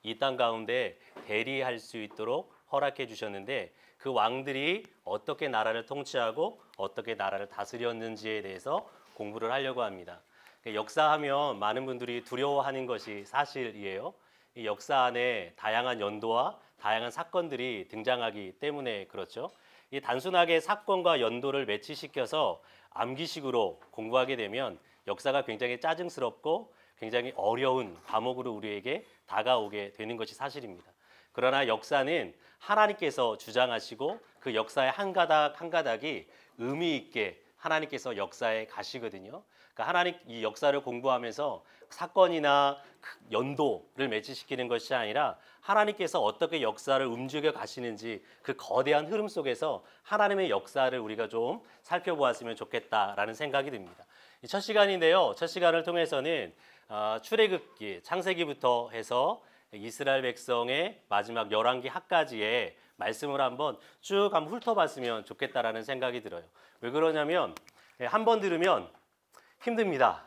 이 땅 가운데 대리할 수 있도록 허락해 주셨는데 그 왕들이 어떻게 나라를 통치하고 어떻게 나라를 다스렸는지에 대해서 공부를 하려고 합니다. 역사하면 많은 분들이 두려워하는 것이 사실이에요. 이 역사 안에 다양한 연도와 다양한 사건들이 등장하기 때문에 그렇죠. 이 단순하게 사건과 연도를 매치시켜서 암기식으로 공부하게 되면 역사가 굉장히 짜증스럽고 굉장히 어려운 과목으로 우리에게 다가오게 되는 것이 사실입니다. 그러나 역사는 하나님께서 주장하시고 그 역사의 한 가닥 한 가닥이 의미 있게 하나님께서 역사에 가시거든요. 그러니까 하나님 이 역사를 공부하면서 사건이나 연도를 매치시키는 것이 아니라 하나님께서 어떻게 역사를 움직여 가시는지 그 거대한 흐름 속에서 하나님의 역사를 우리가 좀 살펴보았으면 좋겠다라는 생각이 듭니다. 첫 시간인데요. 첫 시간을 통해서는 출애굽기 창세기부터 해서 이스라엘 백성의 마지막 열왕기 하까지의 말씀을 한번 훑어봤으면 좋겠다라는 생각이 들어요. 왜 그러냐면 한 번 들으면 힘듭니다.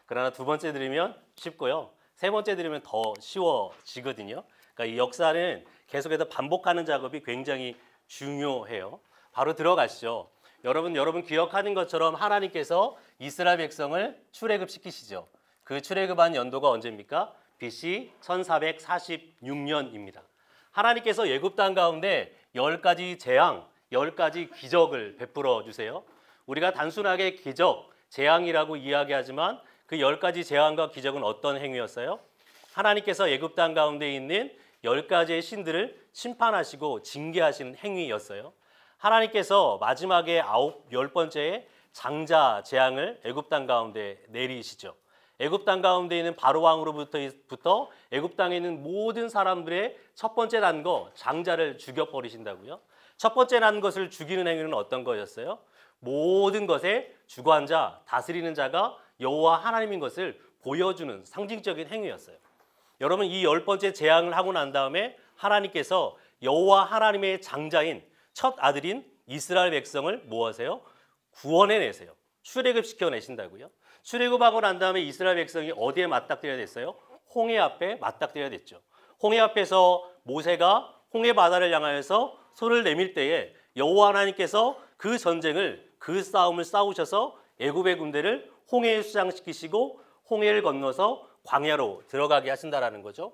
그러나 두 번째 들으면 쉽고요. 세 번째 들으면 더 쉬워지거든요. 그러니까 이 역사는 계속해서 반복하는 작업이 굉장히 중요해요. 바로 들어가시죠. 여러분 기억하는 것처럼 하나님께서 이스라엘 백성을 출애굽시키시죠. 그 출애굽한 연도가 언제입니까? BC 1446년입니다. 하나님께서 애굽 땅 가운데 10가지 재앙, 10가지 기적을 베풀어 주세요. 우리가 단순하게 기적, 재앙이라고 이야기하지만 그 10가지 재앙과 기적은 어떤 행위였어요? 하나님께서 애굽 땅 가운데 있는 10가지의 신들을 심판하시고 징계하시는 행위였어요. 하나님께서 마지막에 10번째의 장자 재앙을 애굽 땅 가운데 내리시죠. 애굽 땅 가운데 있는 바로 왕으로부터 애굽 땅에 있는 모든 사람들의 첫 번째 난 거 장자를 죽여버리신다고요. 첫 번째 난 것을 죽이는 행위는 어떤 거였어요? 모든 것의 주관자, 다스리는 자가 여호와 하나님인 것을 보여주는 상징적인 행위였어요. 여러분 이 10번째 재앙을 하고 난 다음에 하나님께서 여호와 하나님의 장자인 첫 아들인 이스라엘 백성을 뭐 하세요? 구원해내세요. 출애굽시켜 내신다고요. 출애굽하고 난 다음에 이스라엘 백성이 어디에 맞닥뜨려야 됐어요? 홍해 앞에 맞닥뜨려야 됐죠. 홍해 앞에서 모세가 홍해 바다를 향하여서 손을 내밀 때에 여호와 하나님께서 그 전쟁을 그 싸움을 싸우셔서 애굽의 군대를 홍해에 수장시키시고 홍해를 건너서 광야로 들어가게 하신다라는 거죠.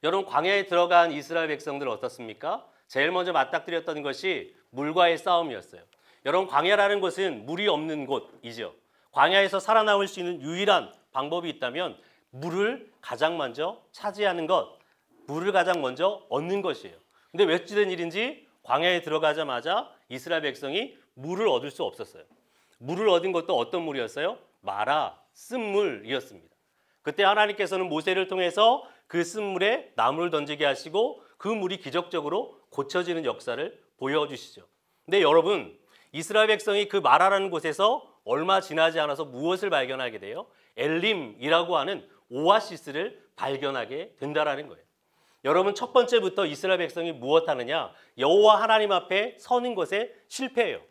여러분 광야에 들어간 이스라엘 백성들 어떻습니까? 제일 먼저 맞닥뜨렸던 것이 물과의 싸움이었어요. 여러분 광야라는 곳은 물이 없는 곳이죠. 광야에서 살아남을 수 있는 유일한 방법이 있다면 물을 가장 먼저 차지하는 것, 물을 가장 먼저 얻는 것이에요. 근데 왜 어찌된 일인지 광야에 들어가자마자 이스라엘 백성이 물을 얻을 수 없었어요. 물을 얻은 것도 어떤 물이었어요? 마라, 쓴물이었습니다. 그때 하나님께서는 모세를 통해서 그 쓴물에 나무를 던지게 하시고 그 물이 기적적으로 고쳐지는 역사를 보여주시죠. 근데 여러분 이스라엘 백성이 그 마라라는 곳에서 얼마 지나지 않아서 무엇을 발견하게 돼요? 엘림이라고 하는 오아시스를 발견하게 된다라는 거예요. 여러분 첫 번째부터 이스라엘 백성이 무엇하느냐? 여호와 하나님 앞에 서는 것에 실패해요.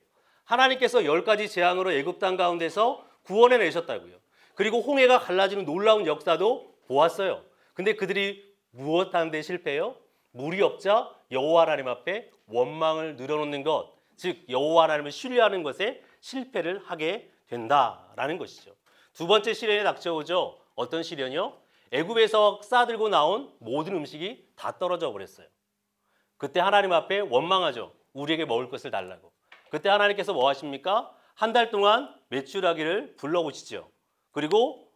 하나님께서 10가지 재앙으로 애굽 땅 가운데서 구원해 내셨다고요. 그리고 홍해가 갈라지는 놀라운 역사도 보았어요. 근데 그들이 무엇하는 데 실패해요? 물이 없자 여호와 하나님 앞에 원망을 늘어놓는 것, 즉 여호와 하나님을 신뢰하는 것에 실패를 하게 된다라는 것이죠. 두 번째 시련이 닥쳐오죠. 어떤 시련이요? 애굽에서 싸들고 나온 모든 음식이 다 떨어져 버렸어요. 그때 하나님 앞에 원망하죠. 우리에게 먹을 것을 달라고. 그때 하나님께서 뭐 하십니까? 한 달 동안 메추라기를 불러오시죠. 그리고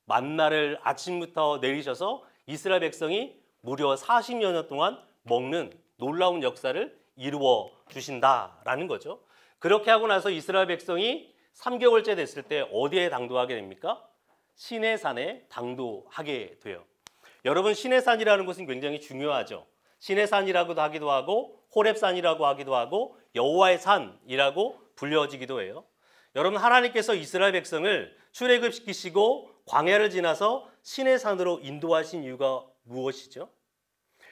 만나를 아침부터 내리셔서 이스라엘 백성이 무려 40여 동안 먹는 놀라운 역사를 이루어 주신다라는 거죠. 그렇게 하고 나서 이스라엘 백성이 3개월째 됐을 때 어디에 당도하게 됩니까? 시내산에 당도하게 돼요. 여러분 시내산이라는 곳은 굉장히 중요하죠. 시내산이라고도 하기도 하고 호렙산이라고 하기도 하고 여호와의 산이라고 불려지기도 해요. 여러분 하나님께서 이스라엘 백성을 출애굽시키시고 광야를 지나서 시내산으로 인도하신 이유가 무엇이죠?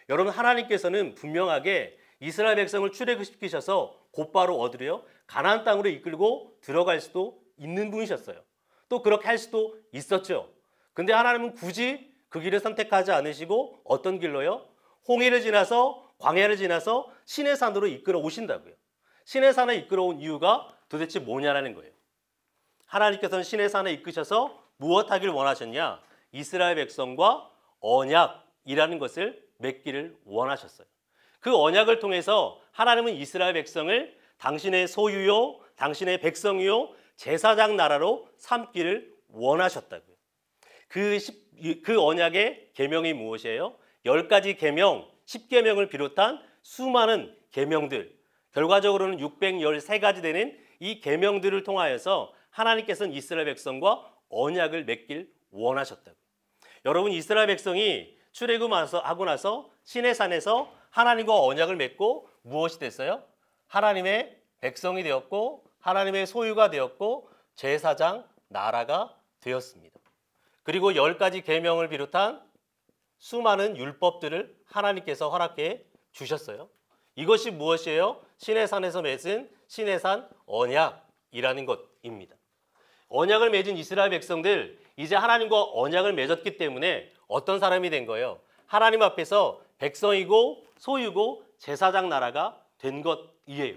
여러분 하나님께서는 분명하게 이스라엘 백성을 출애굽시키셔서 곧바로 어디로요? 가나안 땅으로 이끌고 들어갈 수도 있는 분이셨어요. 또 그렇게 할 수도 있었죠. 근데 하나님은 굳이 그 길을 선택하지 않으시고 어떤 길로요? 홍해를 지나서 광야를 지나서 시내산으로 이끌어 오신다고요. 시내산에 이끌어 온 이유가 도대체 뭐냐라는 거예요. 하나님께서는 시내산에 이끄셔서 무엇하길 원하셨냐? 이스라엘 백성과 언약이라는 것을 맺기를 원하셨어요. 그 언약을 통해서 하나님은 이스라엘 백성을 당신의 소유요, 당신의 백성이요, 제사장 나라로 삼기를 원하셨다고요. 그 언약의 계명이 무엇이에요? 10가지 계명, 10계명을 비롯한 수많은 계명들, 결과적으로는 613가지 되는 이 계명들을 통하여서 하나님께서는 이스라엘 백성과 언약을 맺길 원하셨다고요. 여러분, 이스라엘 백성이 출애굽하고 나서 시내산에서 하나님과 언약을 맺고 무엇이 됐어요? 하나님의 백성이 되었고 하나님의 소유가 되었고 제사장 나라가 되었습니다. 그리고 10가지 계명을 비롯한 수많은 율법들을 하나님께서 허락해 주셨어요. 이것이 무엇이에요? 시내산에서 맺은 시내산 언약이라는 것입니다. 언약을 맺은 이스라엘 백성들, 이제 하나님과 언약을 맺었기 때문에 어떤 사람이 된 거예요? 하나님 앞에서 백성이고 소유고 제사장 나라가 된 것이에요.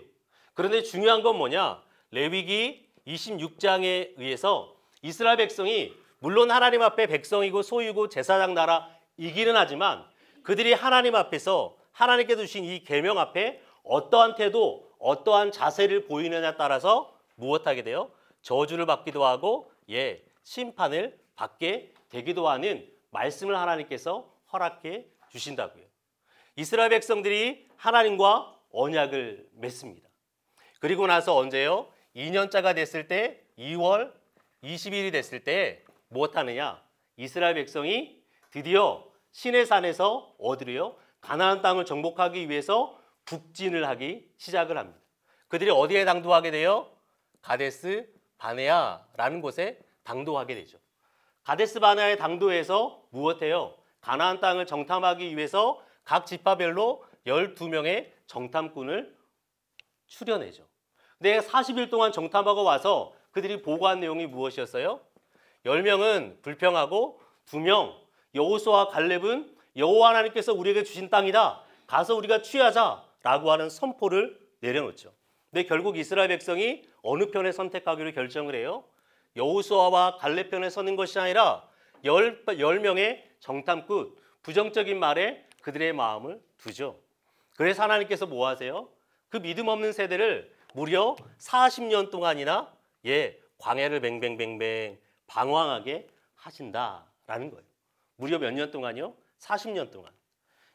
그런데 중요한 건 뭐냐? 레위기 26장에 의해서 이스라엘 백성이 물론 하나님 앞에 백성이고 소유고 제사장 나라이기는 하지만 그들이 하나님 앞에서 하나님께서 주신 이 계명 앞에 어떠한 태도, 어떠한 자세를 보이느냐에 따라서 무엇하게 돼요? 저주를 받기도 하고 심판을 받게 되기도 하는 말씀을 하나님께서 허락해 주신다고요. 이스라엘 백성들이 하나님과 언약을 맺습니다. 그리고 나서 언제요? 2년차가 됐을 때 2월 20일이 됐을 때 무엇하느냐? 이스라엘 백성이 드디어 시내산에서 어디로요? 가나안 땅을 정복하기 위해서 북진을 하기 시작을 합니다. 그들이 어디에 당도하게 돼요? 가데스 바네아라는 곳에 당도하게 되죠. 가데스 바네아의 당도에서 무엇해요? 가나안 땅을 정탐하기 위해서 각 지파별로 12명의 정탐꾼을 추려내죠. 근데 40일 동안 정탐하고 와서 그들이 보고한 내용이 무엇이었어요? 10명은 불평하고 2명 여호수아와 갈렙은 여호와 하나님께서 우리에게 주신 땅이다. 가서 우리가 취하자라고 하는 선포를 내려놓죠. 근데 결국 이스라엘 백성이 어느 편을 선택하기로 결정을 해요? 여호수아와 갈렙 편에 서는 것이 아니라 10명의 정탐꾼, 부정적인 말에 그들의 마음을 두죠. 그래서 하나님께서 뭐 하세요? 그 믿음 없는 세대를 무려 40년 동안이나 광야를 뱅뱅뱅뱅 방황하게 하신다라는 거예요. 무려 몇 년 동안요? 40년 동안.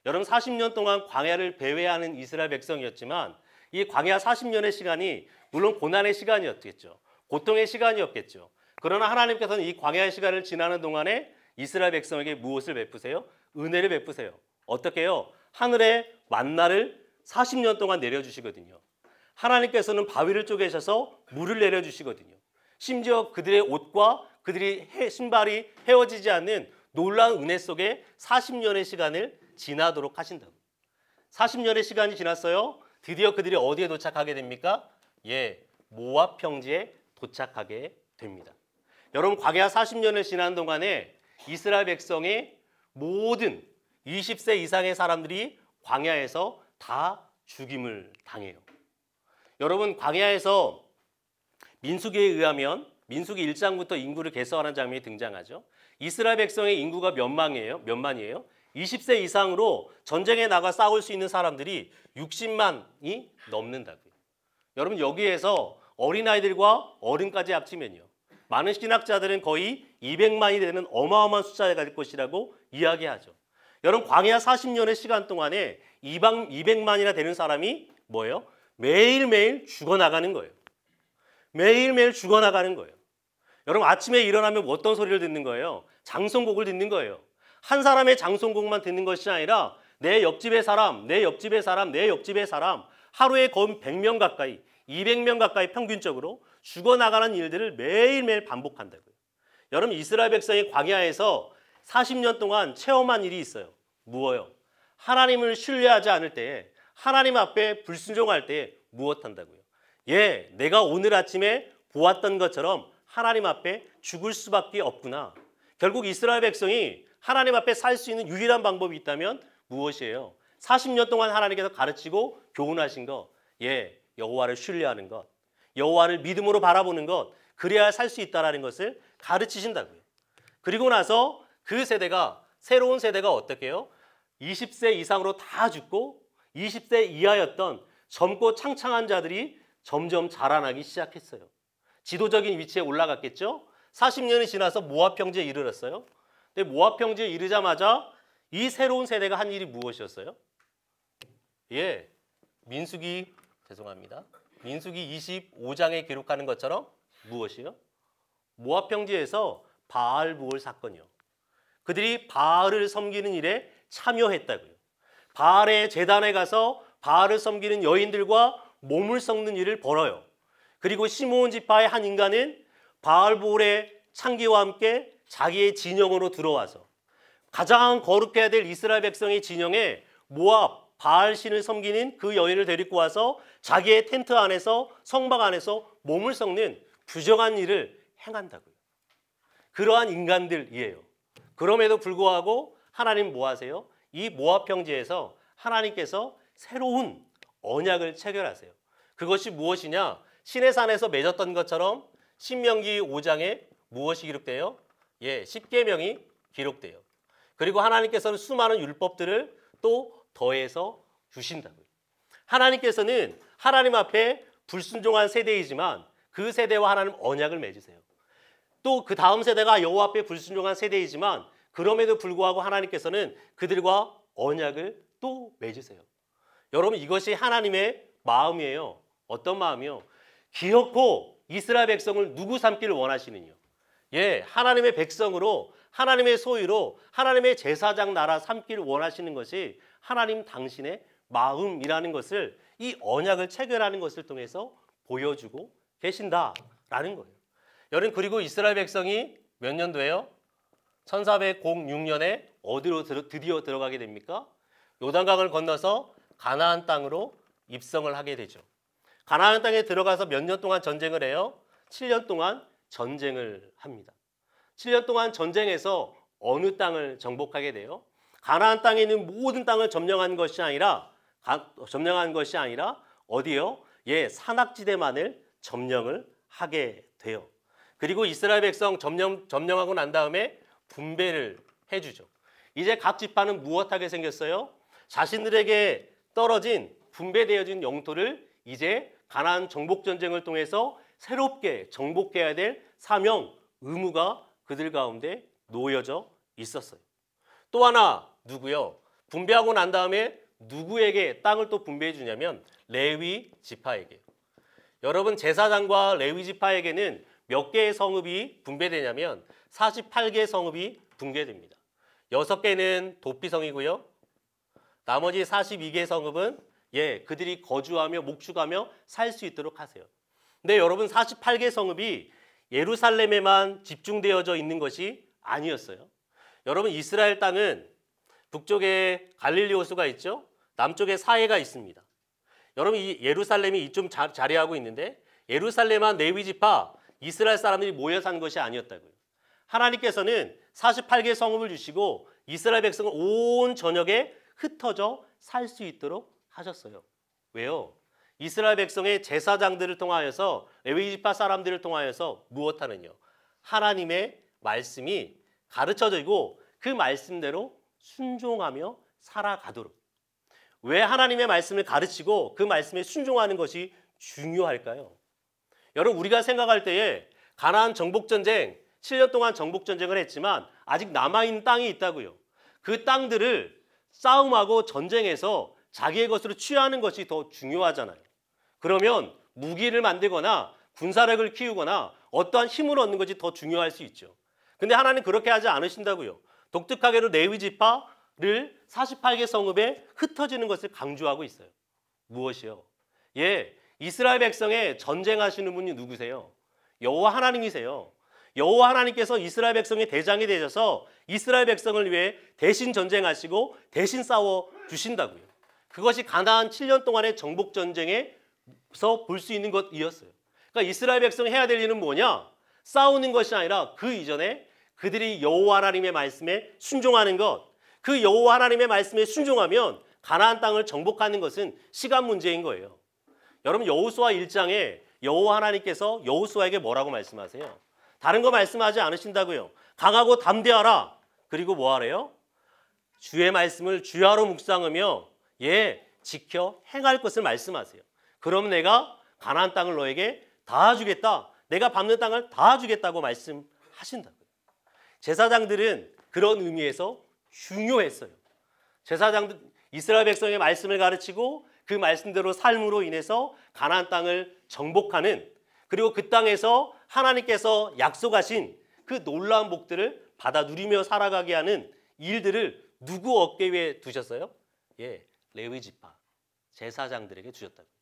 여러분 40년 동안 광야를 배회하는 이스라엘 백성이었지만 이 광야 40년의 시간이 물론 고난의 시간이었겠죠. 고통의 시간이었겠죠. 그러나 하나님께서는 이 광야의 시간을 지나는 동안에 이스라엘 백성에게 무엇을 베푸세요? 은혜를 베푸세요. 어떻게 해요? 하늘에 만나를 40년 동안 내려주시거든요. 하나님께서는 바위를 쪼개셔서 물을 내려주시거든요. 심지어 그들의 옷과 그들이 신발이 헤어지지 않는 놀라운 은혜 속에 40년의 시간을 지나도록 하신다고. 40년의 시간이 지났어요. 드디어 그들이 어디에 도착하게 됩니까? 모압 평지에 도착하게 됩니다. 여러분 광야 40년을 지난 동안에 이스라엘 백성의 모든 20세 이상의 사람들이 광야에서 다 죽임을 당해요. 여러분 광야에서 민수기에 의하면 민수기 1장부터 인구를 개서하는 장면이 등장하죠. 이스라엘 백성의 인구가 몇 만이에요? 20세 이상으로 전쟁에 나가 싸울 수 있는 사람들이 60만이 넘는다고요. 여러분 여기에서 어린아이들과 어른까지 합치면요. 많은 신학자들은 거의 200만이 되는 어마어마한 숫자가 될 것이라고 이야기하죠. 여러분 광야 40년의 시간 동안에 200만이나 되는 사람이 뭐예요? 매일매일 죽어나가는 거예요. 매일매일 죽어나가는 거예요. 여러분 아침에 일어나면 어떤 소리를 듣는 거예요? 장송곡을 듣는 거예요. 한 사람의 장송곡만 듣는 것이 아니라 내 옆집의 사람, 내 옆집의 사람, 내 옆집의 사람 하루에 거의 100명 가까이, 200명 가까이 평균적으로 죽어나가는 일들을 매일매일 반복한다고요. 여러분 이스라엘 백성이 광야에서 40년 동안 체험한 일이 있어요. 무엇요? 하나님을 신뢰하지 않을 때에 하나님 앞에 불순종할 때에 무엇한다고요? 내가 오늘 아침에 보았던 것처럼 하나님 앞에 죽을 수밖에 없구나. 결국 이스라엘 백성이 하나님 앞에 살 수 있는 유일한 방법이 있다면 무엇이에요? 40년 동안 하나님께서 가르치고 교훈하신 것, 여호와를 신뢰하는 것, 여호와를 믿음으로 바라보는 것, 그래야 살 수 있다는 것을 가르치신다고요. 그리고 나서 그 세대가, 새로운 세대가 어떻게 해요? 20세 이상으로 다 죽고 20세 이하였던 젊고 창창한 자들이 점점 자라나기 시작했어요. 지도적인 위치에 올라갔겠죠? 40년이 지나서 모압 평지에 이르렀어요. 근데 모압 평지에 이르자마자 이 새로운 세대가 한 일이 무엇이었어요? 민수기 25장에 기록하는 것처럼 무엇이요? 모압 평지에서 바알부올 사건이요. 그들이 바알을 섬기는 일에 참여했다고요. 바알의 제단에 가서 바알을 섬기는 여인들과 몸을 섞는 일을 벌어요. 그리고 시므온 지파의 한 인간은 바알부올의 창기와 함께 자기의 진영으로 들어와서 가장 거룩해야 될 이스라엘 백성의 진영에 모압 바알 신을 섬기는 그 여인을 데리고 와서 자기의 텐트 안에서, 성막 안에서 몸을 섞는 부정한 일을 행한다고요. 그러한 인간들이에요. 그럼에도 불구하고 하나님 뭐 하세요? 이 모압 평지에서 하나님께서 새로운 언약을 체결하세요. 그것이 무엇이냐? 시내산에서 맺었던 것처럼 신명기 5장에 무엇이 기록돼요? 십계명이 기록돼요. 그리고 하나님께서는 수많은 율법들을 또 더해서 주신다고요. 하나님께서는 하나님 앞에 불순종한 세대이지만 그 세대와 하나님 언약을 맺으세요. 또 그 다음 세대가 여호와 앞에 불순종한 세대이지만 그럼에도 불구하고 하나님께서는 그들과 언약을 또 맺으세요. 여러분, 이것이 하나님의 마음이에요. 어떤 마음이요? 기어코 이스라엘 백성을 누구 삼기를 원하시느냐? 하나님의 백성으로, 하나님의 소유로, 하나님의 제사장 나라 삼기를 원하시는 것이 하나님 당신의 마음이라는 것을, 이 언약을 체결하는 것을 통해서 보여주고 계신다라는 거예요. 여러분, 그리고 이스라엘 백성이 몇 년도예요? 1406년에 어디로 드디어 들어가게 됩니까? 요단강을 건너서 가나안 땅으로 입성을 하게 되죠. 가나안 땅에 들어가서 몇 년 동안 전쟁을 해요? 7년 동안 전쟁을 합니다. 7년 동안 전쟁에서 어느 땅을 정복하게 돼요? 가나안 땅에 있는 모든 땅을 점령한 것이 아니라 어디요? 산악지대만을 점령을 하게 돼요. 그리고 이스라엘 백성 점령하고 난 다음에 분배를 해주죠. 이제 각 지파는 무엇하게 생겼어요? 자신들에게 떨어진, 분배되어진 영토를 이제 가나안 정복 전쟁을 통해서 새롭게 정복해야 될 사명, 의무가 그들 가운데 놓여져 있었어요. 또 하나 누구요? 분배하고 난 다음에 누구에게 땅을 또 분배해 주냐면 레위 지파에게. 여러분, 제사장과 레위 지파에게는 몇 개의 성읍이 분배되냐면 48개의 성읍이 분배됩니다. 6개는 도피성이고요. 나머지 42개의 성읍은 그들이 거주하며 목축하며 살 수 있도록 하세요. 근데 여러분, 48개 성읍이 예루살렘에만 집중되어져 있는 것이 아니었어요. 여러분, 이스라엘 땅은 북쪽에 갈릴리 호수가 있죠. 남쪽에 사해가 있습니다. 여러분, 이 예루살렘이 이쯤 자리하고 있는데 예루살렘한 레위 지파, 이스라엘 사람들이 모여 산 것이 아니었다고요. 하나님께서는 48개 성읍을 주시고 이스라엘 백성을 온 전역에 흩어져 살 수 있도록 하셨어요. 왜요? 이스라엘 백성의 제사장들을 통하여서, 레위 지파 사람들을 통하여서 무엇하느냐? 하나님의 말씀이 가르쳐지고 그 말씀대로 순종하며 살아가도록. 왜 하나님의 말씀을 가르치고 그 말씀에 순종하는 것이 중요할까요? 여러분, 우리가 생각할 때에 가나안 정복전쟁, 7년 동안 정복전쟁을 했지만 아직 남아있는 땅이 있다고요. 그 땅들을 싸움하고 전쟁해서 자기의 것으로 취하는 것이 더 중요하잖아요. 그러면 무기를 만들거나 군사력을 키우거나 어떠한 힘을 얻는 것이 더 중요할 수 있죠. 근데 하나님 그렇게 하지 않으신다고요. 독특하게도 레위 지파를 48개 성읍에 흩어지는 것을 강조하고 있어요. 무엇이요? 이스라엘 백성에 전쟁하시는 분이 누구세요? 여호와 하나님이세요. 여호와 하나님께서 이스라엘 백성의 대장이 되셔서 이스라엘 백성을 위해 대신 전쟁하시고 대신 싸워 주신다고요. 그것이 가나안 7년 동안의 정복 전쟁에서 볼 수 있는 것이었어요. 그러니까 이스라엘 백성이 해야 될 일은 뭐냐? 싸우는 것이 아니라 그 이전에 그들이 여호와 하나님의 말씀에 순종하는 것, 그 여호와 하나님의 말씀에 순종하면 가나안 땅을 정복하는 것은 시간 문제인 거예요. 여러분 여호수아 1장에 여호와 하나님께서 여호수아에게 뭐라고 말씀하세요? 다른 거 말씀하지 않으신다고요. 강하고 담대하라. 그리고 뭐 하래요? 주의 말씀을 주야로 묵상하며 지켜 행할 것을 말씀하세요. 그럼 내가 가나안 땅을 너에게 다 주겠다. 내가 밟는 땅을 다 주겠다고 말씀하신다고요. 제사장들은 그런 의미에서 중요했어요. 제사장들 이스라엘 백성의 말씀을 가르치고 그 말씀대로 삶으로 인해서 가나안 땅을 정복하는, 그리고 그 땅에서 하나님께서 약속하신 그 놀라운 복들을 받아 누리며 살아가게 하는 일들을 누구 어깨 위에 두셨어요? 레위 지파 제사장들에게 주셨다고요.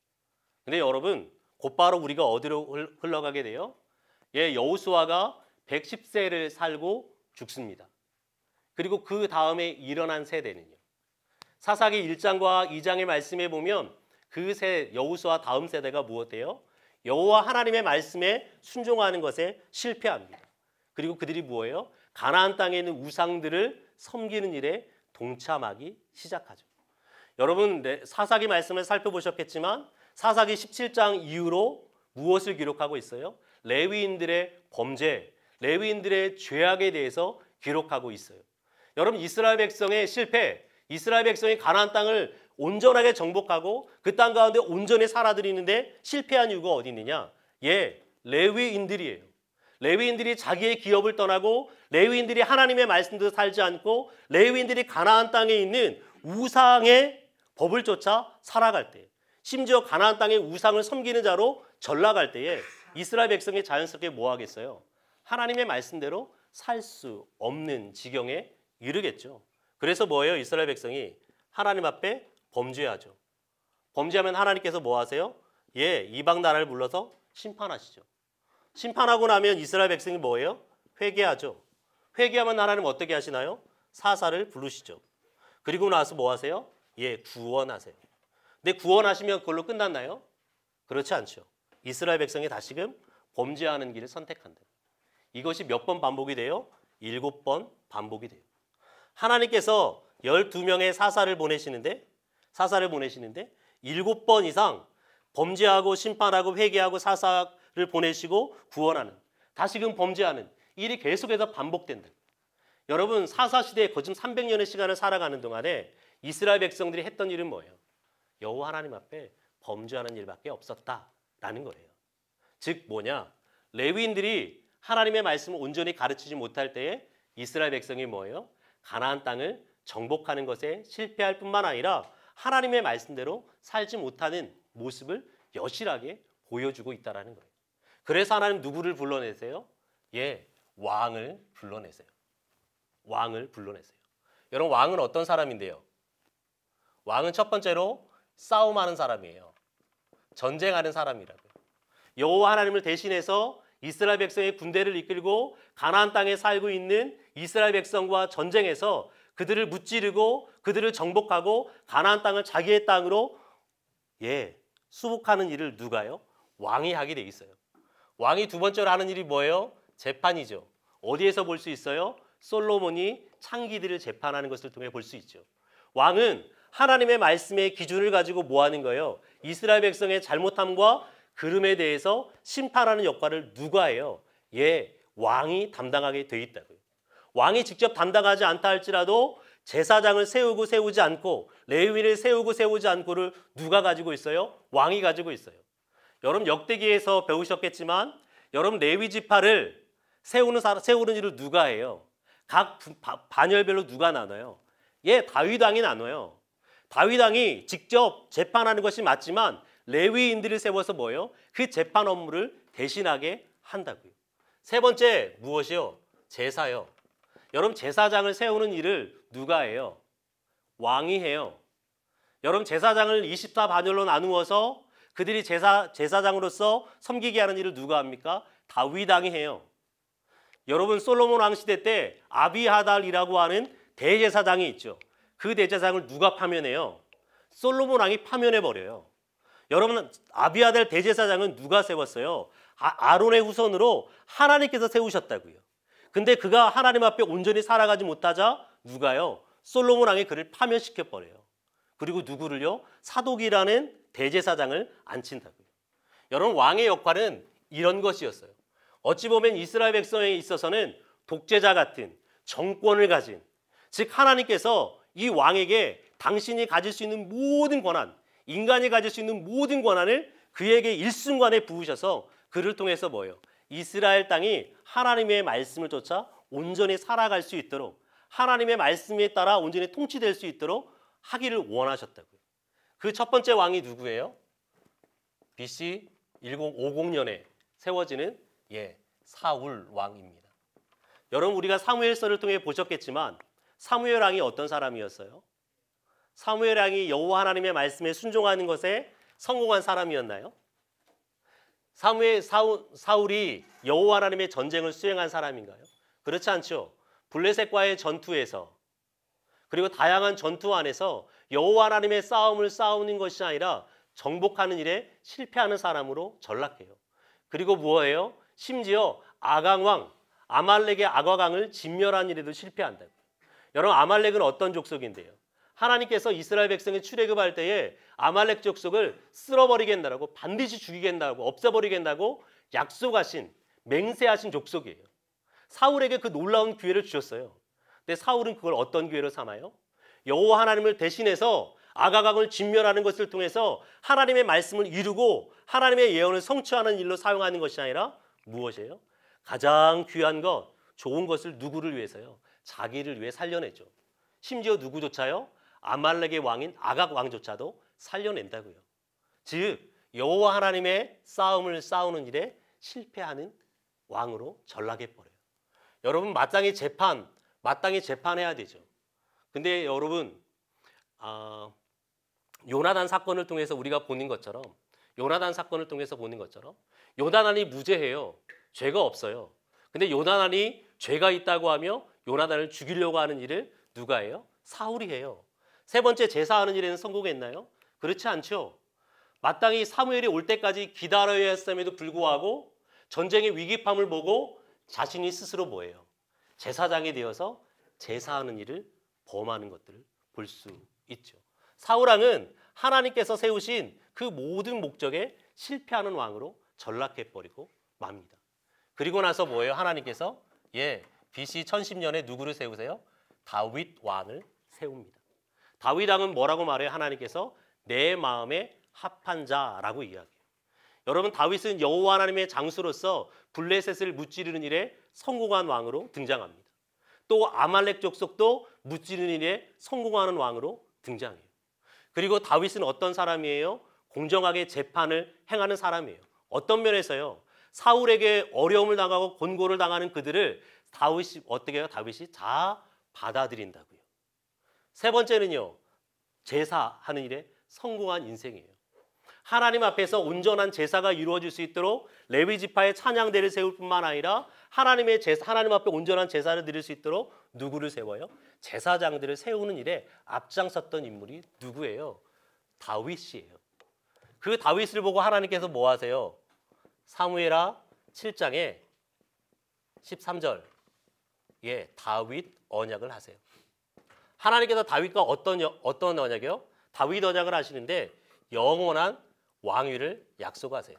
근데 여러분 곧바로 우리가 어디로 흘러가게 돼요? 여호수아가 110세를 살고 죽습니다. 그리고 그 다음에 일어난 세대는요. 사사기 1장과 2장의 말씀에 보면 그 여호수아 다음 세대가 무엇이에요? 여호와 하나님의 말씀에 순종하는 것에 실패합니다. 그리고 그들이 뭐예요? 가나안 땅에 있는 우상들을 섬기는 일에 동참하기 시작하죠. 여러분 사사기 말씀을 살펴보셨겠지만 사사기 17장 이후로 무엇을 기록하고 있어요? 레위인들의 범죄, 레위인들의 죄악에 대해서 기록하고 있어요. 여러분 이스라엘 백성의 실패, 이스라엘 백성이 가나안 땅을 온전하게 정복하고 그 땅 가운데 온전히 살아들이는데 실패한 이유가 어디 있느냐? 레위인들이에요. 레위인들이 자기의 기업을 떠나고 레위인들이 하나님의 말씀대로 살지 않고 레위인들이 가나안 땅에 있는 우상의 법을 쫓아 살아갈 때, 심지어 가나안 땅의 우상을 섬기는 자로 전락할 때에 이스라엘 백성이 자연스럽게 뭐 하겠어요? 하나님의 말씀대로 살 수 없는 지경에 이르겠죠. 그래서 뭐예요? 이스라엘 백성이 하나님 앞에 범죄하죠. 범죄하면 하나님께서 뭐 하세요? 이방 나라를 불러서 심판하시죠. 심판하고 나면 이스라엘 백성이 뭐예요? 회개하죠. 회개하면 하나님 어떻게 하시나요? 사사를 부르시죠. 그리고 나서 뭐 하세요? 구원하세요. 근데 구원하시면 그걸로 끝났나요? 그렇지 않죠. 이스라엘 백성이 다시금 범죄하는 길을 선택한다. 이것이 몇 번 반복이 돼요? 7번 반복이 돼요. 하나님께서 12명의 사사를 보내시는데 7번 이상 범죄하고 심판하고 회개하고 사사를 보내시고 구원하는, 다시금 범죄하는 일이 계속해서 반복된다. 여러분 사사시대에 거진 300년의 시간을 살아가는 동안에 이스라엘 백성들이 했던 일은 뭐예요? 여호와 하나님 앞에 범죄하는 일밖에 없었다라는 거예요. 즉 뭐냐? 레위인들이 하나님의 말씀을 온전히 가르치지 못할 때에 이스라엘 백성이 뭐예요? 가나안 땅을 정복하는 것에 실패할 뿐만 아니라 하나님의 말씀대로 살지 못하는 모습을 여실하게 보여주고 있다는 거예요. 그래서 하나님 누구를 불러내세요? 왕을 불러내세요. 왕을 불러내세요. 여러분 왕은 어떤 사람인데요? 왕은 첫 번째로 싸움하는 사람이에요. 전쟁하는 사람이라고요. 여호와 하나님을 대신해서 이스라엘 백성의 군대를 이끌고 가나안 땅에 살고 있는 이스라엘 백성과 전쟁해서 그들을 무찌르고 그들을 정복하고 가나안 땅을 자기의 땅으로 수복하는 일을 누가요? 왕이 하게 돼 있어요. 왕이 두 번째로 하는 일이 뭐예요? 재판이죠. 어디에서 볼 수 있어요? 솔로몬이 창기들을 재판하는 것을 통해 볼 수 있죠. 왕은 하나님의 말씀의 기준을 가지고 뭐 하는 거예요? 이스라엘 백성의 잘못함과 그름에 대해서 심판하는 역할을 누가 해요? 왕이 담당하게 돼 있다고요. 왕이 직접 담당하지 않다 할지라도 제사장을 세우고 세우지 않고 레위인을 세우고 세우지 않고를 누가 가지고 있어요? 왕이 가지고 있어요. 여러분 역대기에서 배우셨겠지만 여러분 레위 지파를 세우는 일을 누가 해요? 각 반열별로 누가 나눠요? 다윗 왕이 나눠요. 다윗 왕이 직접 재판하는 것이 맞지만 레위인들을 세워서 뭐예요? 그 재판 업무를 대신하게 한다고요. 세 번째 무엇이요? 제사요. 여러분 제사장을 세우는 일을 누가 해요? 왕이 해요. 여러분 제사장을 24반열로 나누어서 그들이 제사장으로서 섬기게 하는 일을 누가 합니까? 다윗 왕이 해요. 여러분 솔로몬 왕 시대 때 아비하달이라고 하는 대제사장이 있죠. 그 대제사장을 누가 파면해요? 솔로몬 왕이 파면해버려요. 여러분 아비하달 대제사장은 누가 세웠어요? 아론의 후손으로 하나님께서 세우셨다고요. 근데 그가 하나님 앞에 온전히 살아가지 못하자 누가요? 솔로몬 왕이 그를 파면시켜 버려요. 그리고 누구를요? 사독이라는 대제사장을 앉힌다고요. 여러분, 왕의 역할은 이런 것이었어요. 어찌 보면 이스라엘 백성에 있어서는 독재자 같은 정권을 가진, 즉 하나님께서 이 왕에게 당신이 가질 수 있는 모든 권한, 인간이 가질 수 있는 모든 권한을 그에게 일순간에 부으셔서 그를 통해서 뭐예요? 이스라엘 땅이 하나님의 말씀을 쫓아 온전히 살아갈 수 있도록, 하나님의 말씀에 따라 온전히 통치될 수 있도록 하기를 원하셨다고요. 그 첫 번째 왕이 누구예요? BC 1050년에 세워지는 사울 왕입니다. 여러분, 우리가 사무엘서를 통해 보셨겠지만 사무엘 왕이 어떤 사람이었어요? 사무엘 왕이 여호와 하나님의 말씀에 순종하는 것에 성공한 사람이었나요? 사울이 여호와 하나님의 전쟁을 수행한 사람인가요? 그렇지 않죠. 블레셋과의 전투에서, 그리고 다양한 전투 안에서 여호와 하나님의 싸움을 싸우는 것이 아니라 정복하는 일에 실패하는 사람으로 전락해요. 그리고 뭐예요? 심지어 아강왕, 아말렉의 아가강을 진멸한 일에도 실패한다고요. 여러분, 아말렉은 어떤 족속인데요? 하나님께서 이스라엘 백성이 출애굽할 때에 아말렉 족속을 쓸어버리겠다고, 반드시 죽이겠다고, 없애버리겠다고 약속하신, 맹세하신 족속이에요. 사울에게 그 놀라운 기회를 주셨어요. 근데 사울은 그걸 어떤 기회로 삼아요? 여호와 하나님을 대신해서 아가강을 진멸하는 것을 통해서 하나님의 말씀을 이루고 하나님의 예언을 성취하는 일로 사용하는 것이 아니라 무엇이에요? 가장 귀한 것, 좋은 것을 누구를 위해서요? 자기를 위해 살려내죠. 심지어 누구조차요? 아말렉의 왕인 아각 왕조차도 살려낸다고요. 즉 여호와 하나님의 싸움을 싸우는 일에 실패하는 왕으로 전락해버려요. 여러분, 마땅히 재판해야 되죠. 근데 여러분, 요나단 사건을 통해서 우리가 보는 것처럼, 요나단이 무죄해요. 죄가 없어요. 근데 요나단이 죄가 있다고 하며 요나단을 죽이려고 하는 일을 누가 해요? 사울이 해요. 세 번째, 제사하는 일에는 성공했나요? 그렇지 않죠. 마땅히 사무엘이 올 때까지 기다려야 했음에도 불구하고 전쟁의 위기함을 보고 자신이 스스로 뭐예요? 제사장이 되어서 제사하는 일을 범하는 것들을 볼 수 있죠. 사울왕은 하나님께서 세우신 그 모든 목적에 실패하는 왕으로 전락해버리고 맙니다. 그리고 나서 뭐예요? 하나님께서 BC 1010년에 누구를 세우세요? 다윗 왕을 세웁니다. 다윗 왕은 뭐라고 말해요? 하나님께서 내 마음에 합한 자라고 이야기해요. 여러분, 다윗은 여호와 하나님의 장수로서 블레셋을 무찌르는 일에 성공한 왕으로 등장합니다. 또 아말렉 족속도 무찌르는 일에 성공하는 왕으로 등장해요. 그리고 다윗은 어떤 사람이에요? 공정하게 재판을 행하는 사람이에요. 어떤 면에서요? 사울에게 어려움을 당하고 곤고를 당하는 그들을 다윗이 어떻게 해요? 다윗이 다 받아들인다고요. 세 번째는요, 제사하는 일에 성공한 인생이에요. 하나님 앞에서 온전한 제사가 이루어질 수 있도록 레위 지파의 찬양대를 세울 뿐만 아니라 하나님 앞에 온전한 제사를 드릴 수 있도록 누구를 세워요? 제사장들을 세우는 일에 앞장섰던 인물이 누구예요? 다윗이에요. 그 다윗을 보고 하나님께서 뭐 하세요? 사무엘하 7장에 13절 다윗 언약을 하세요. 하나님께서 다윗과 어떤 언약이요? 다윗 언약을 하시는데 영원한 왕위를 약속하세요.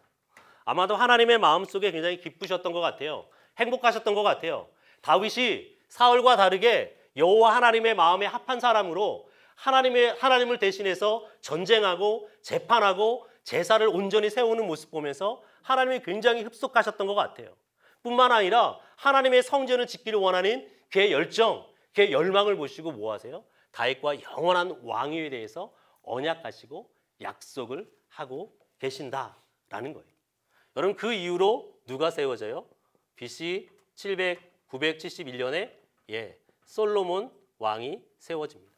아마도 하나님의 마음속에 굉장히 기쁘셨던 것 같아요. 행복하셨던 것 같아요. 다윗이 사울과 다르게 여호와 하나님의 마음에 합한 사람으로 하나님을 대신해서 전쟁하고 재판하고 제사를 온전히 세우는 모습 보면서 하나님이 굉장히 흡속하셨던 것 같아요. 뿐만 아니라 하나님의 성전을 짓기를 원하는 그의 열정, 그의 열망을 보시고 뭐 하세요? 다윗과 영원한 왕위에 대해서 언약하시고 약속을 하고 계신다라는 거예요. 여러분, 그 이후로 누가 세워져요? BC 971년에 솔로몬 왕이 세워집니다.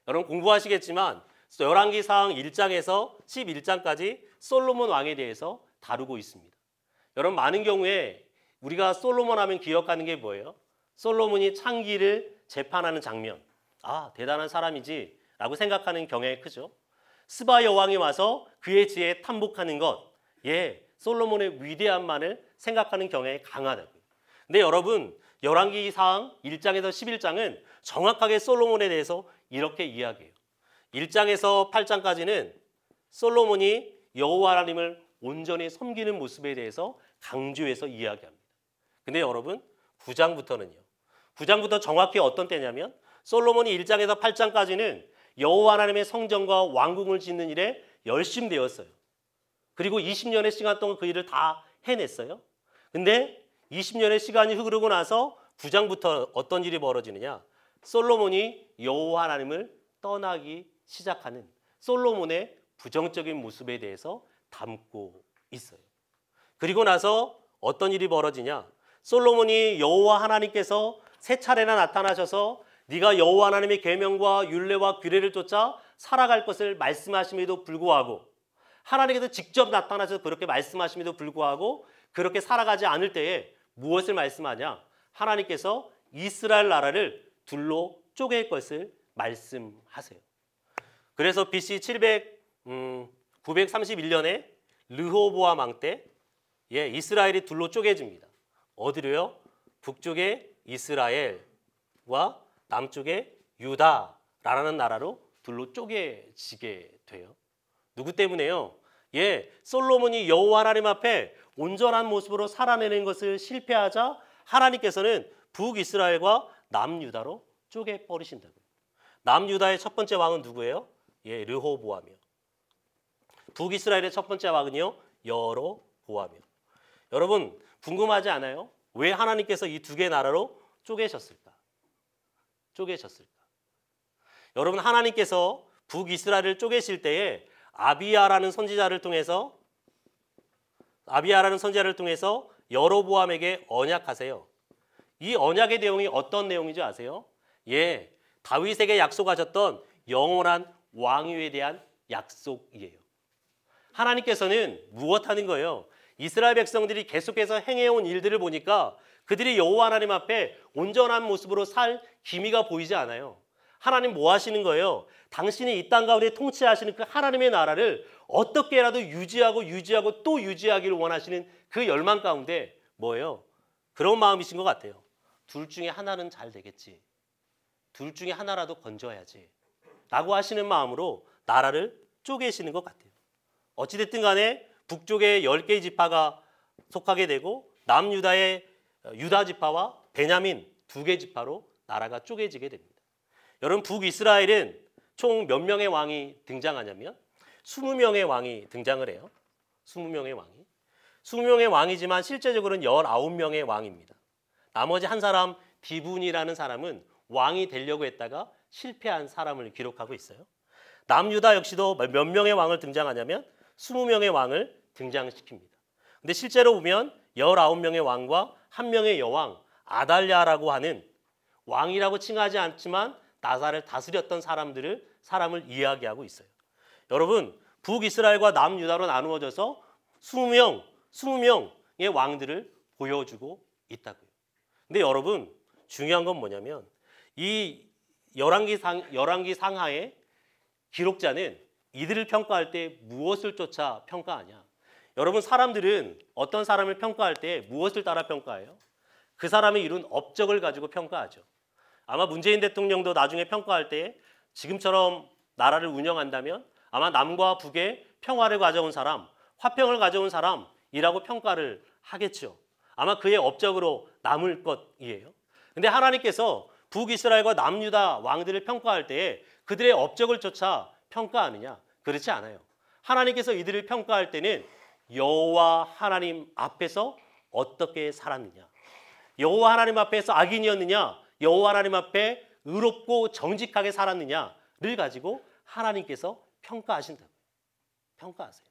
여러분, 공부하시겠지만 열왕기상 1장에서 11장까지 솔로몬 왕에 대해서 다루고 있습니다. 여러분, 많은 경우에 우리가 솔로몬 하면 기억하는 게 뭐예요? 솔로몬이 창기를 재판하는 장면. 대단한 사람이지 라고 생각하는 경향이 크죠. 스바 여왕이 와서 그의 지혜에 탐복하는 것, 솔로몬의 위대함만을 생각하는 경향이 강하다고요. 근데 여러분, 열왕기상 1장에서 11장은 정확하게 솔로몬에 대해서 이렇게 이야기해요. 1장에서 8장까지는 솔로몬이 여호와 하나님을 온전히 섬기는 모습에 대해서 강조해서 이야기합니다. 근데 여러분 9장부터는요. 9장부터 정확히 어떤 때냐면 솔로몬이 1장에서 8장까지는 여호와 하나님의 성전과 왕궁을 짓는 일에 열심되었어요. 그리고 20년의 시간 동안 그 일을 다 해냈어요. 근데 20년의 시간이 흐르고 나서 9장부터 어떤 일이 벌어지느냐? 솔로몬이 여호와 하나님을 떠나기 시작하는 솔로몬의 부정적인 모습에 대해서 담고 있어요. 그리고 나서 어떤 일이 벌어지냐? 솔로몬이 여호와 하나님께서 세 차례나 나타나셔서 네가 여호와 하나님의 계명과 율례와 규례를 쫓아 살아갈 것을 말씀하심에도 불구하고 하나님께서 직접 나타나셔서 그렇게 말씀하심에도 불구하고 그렇게 살아가지 않을 때에 무엇을 말씀하냐? 하나님께서 이스라엘 나라를 둘로 쪼갤 것을 말씀하세요. 그래서 BC 931년에 르호보암 왕 때 이스라엘이 둘로 쪼개집니다. 어디로요? 북쪽에 이스라엘과 남쪽에 유다라는 나라로 둘로 쪼개지게 돼요. 누구 때문에요? 솔로몬이 여호와 하나님 앞에 온전한 모습으로 살아내는 것을 실패하자 하나님께서는 북이스라엘과 남유다로 쪼개버리신다고요. 남유다의 첫 번째 왕은 누구예요? 르호보암이요. 북이스라엘의 첫 번째 왕은요, 여로보암이요. 여러분 궁금하지 않아요? 왜 하나님께서 이 두 개 나라로 쪼개셨을까? 여러분 하나님께서 북이스라엘을 쪼개실 때에 아비야라는 선지자를 통해서 여로보암에게 언약하세요. 이 언약의 내용이 어떤 내용인지 아세요? 다윗에게 약속하셨던 영원한 왕위에 대한 약속이에요. 하나님께서는 무엇하는 거예요? 이스라엘 백성들이 계속해서 행해온 일들을 보니까 그들이 여호와 하나님 앞에 온전한 모습으로 살 기미가 보이지 않아요. 하나님 뭐 하시는 거예요? 당신이 이 땅 가운데 통치하시는 그 하나님의 나라를 어떻게라도 유지하고 또 유지하기를 원하시는 그 열망 가운데 뭐예요? 그런 마음이신 것 같아요. 둘 중에 하나는 잘 되겠지. 둘 중에 하나라도 건져야지. 라고 하시는 마음으로 나라를 쪼개시는 것 같아요. 어찌됐든 간에 북쪽의 10개의 지파가 속하게 되고 남유다의 유다 지파와 베냐민 2개 지파로 나라가 쪼개지게 됩니다. 여러분 북이스라엘은 총 몇 명의 왕이 등장하냐면 20명의 왕이 등장을 해요. 20명의 왕이지만 실제적으로는 19명의 왕입니다. 나머지 한 사람 디분이라는 사람은 왕이 되려고 했다가 실패한 사람을 기록하고 있어요. 남유다 역시도 몇 명의 왕을 등장하냐면 20명의 왕을 등장시킵니다. 근데 실제로 보면 19명의 왕과 1명의 여왕 아달랴라고 하는 왕이라고 칭하지 않지만 나사를 다스렸던 사람을 이야기하고 있어요. 여러분 북이스라엘과 남유다로 나누어져서 20명의 왕들을 보여주고 있다고요. 근데 여러분 중요한 건 뭐냐면 이 열왕기 상하의 기록자는 이들을 평가할 때 무엇을 쫓아 평가하냐? 여러분 사람들은 어떤 사람을 평가할 때 무엇을 따라 평가해요? 그 사람이 이룬 업적을 가지고 평가하죠. 아마 문재인 대통령도 나중에 평가할 때 지금처럼 나라를 운영한다면 아마 남과 북의 평화를 가져온 사람, 화평을 가져온 사람이라고 평가를 하겠죠. 아마 그의 업적으로 남을 것이에요. 근데 하나님께서 북이스라엘과 남유다 왕들을 평가할 때 그들의 업적을 쫓아 평가하느냐? 그렇지 않아요. 하나님께서 이들을 평가할 때는 여호와 하나님 앞에서 어떻게 살았느냐? 여호와 하나님 앞에서 악인이었느냐? 여호와 하나님 앞에 의롭고 정직하게 살았느냐를 가지고 하나님께서 평가하신다고요. 평가하세요.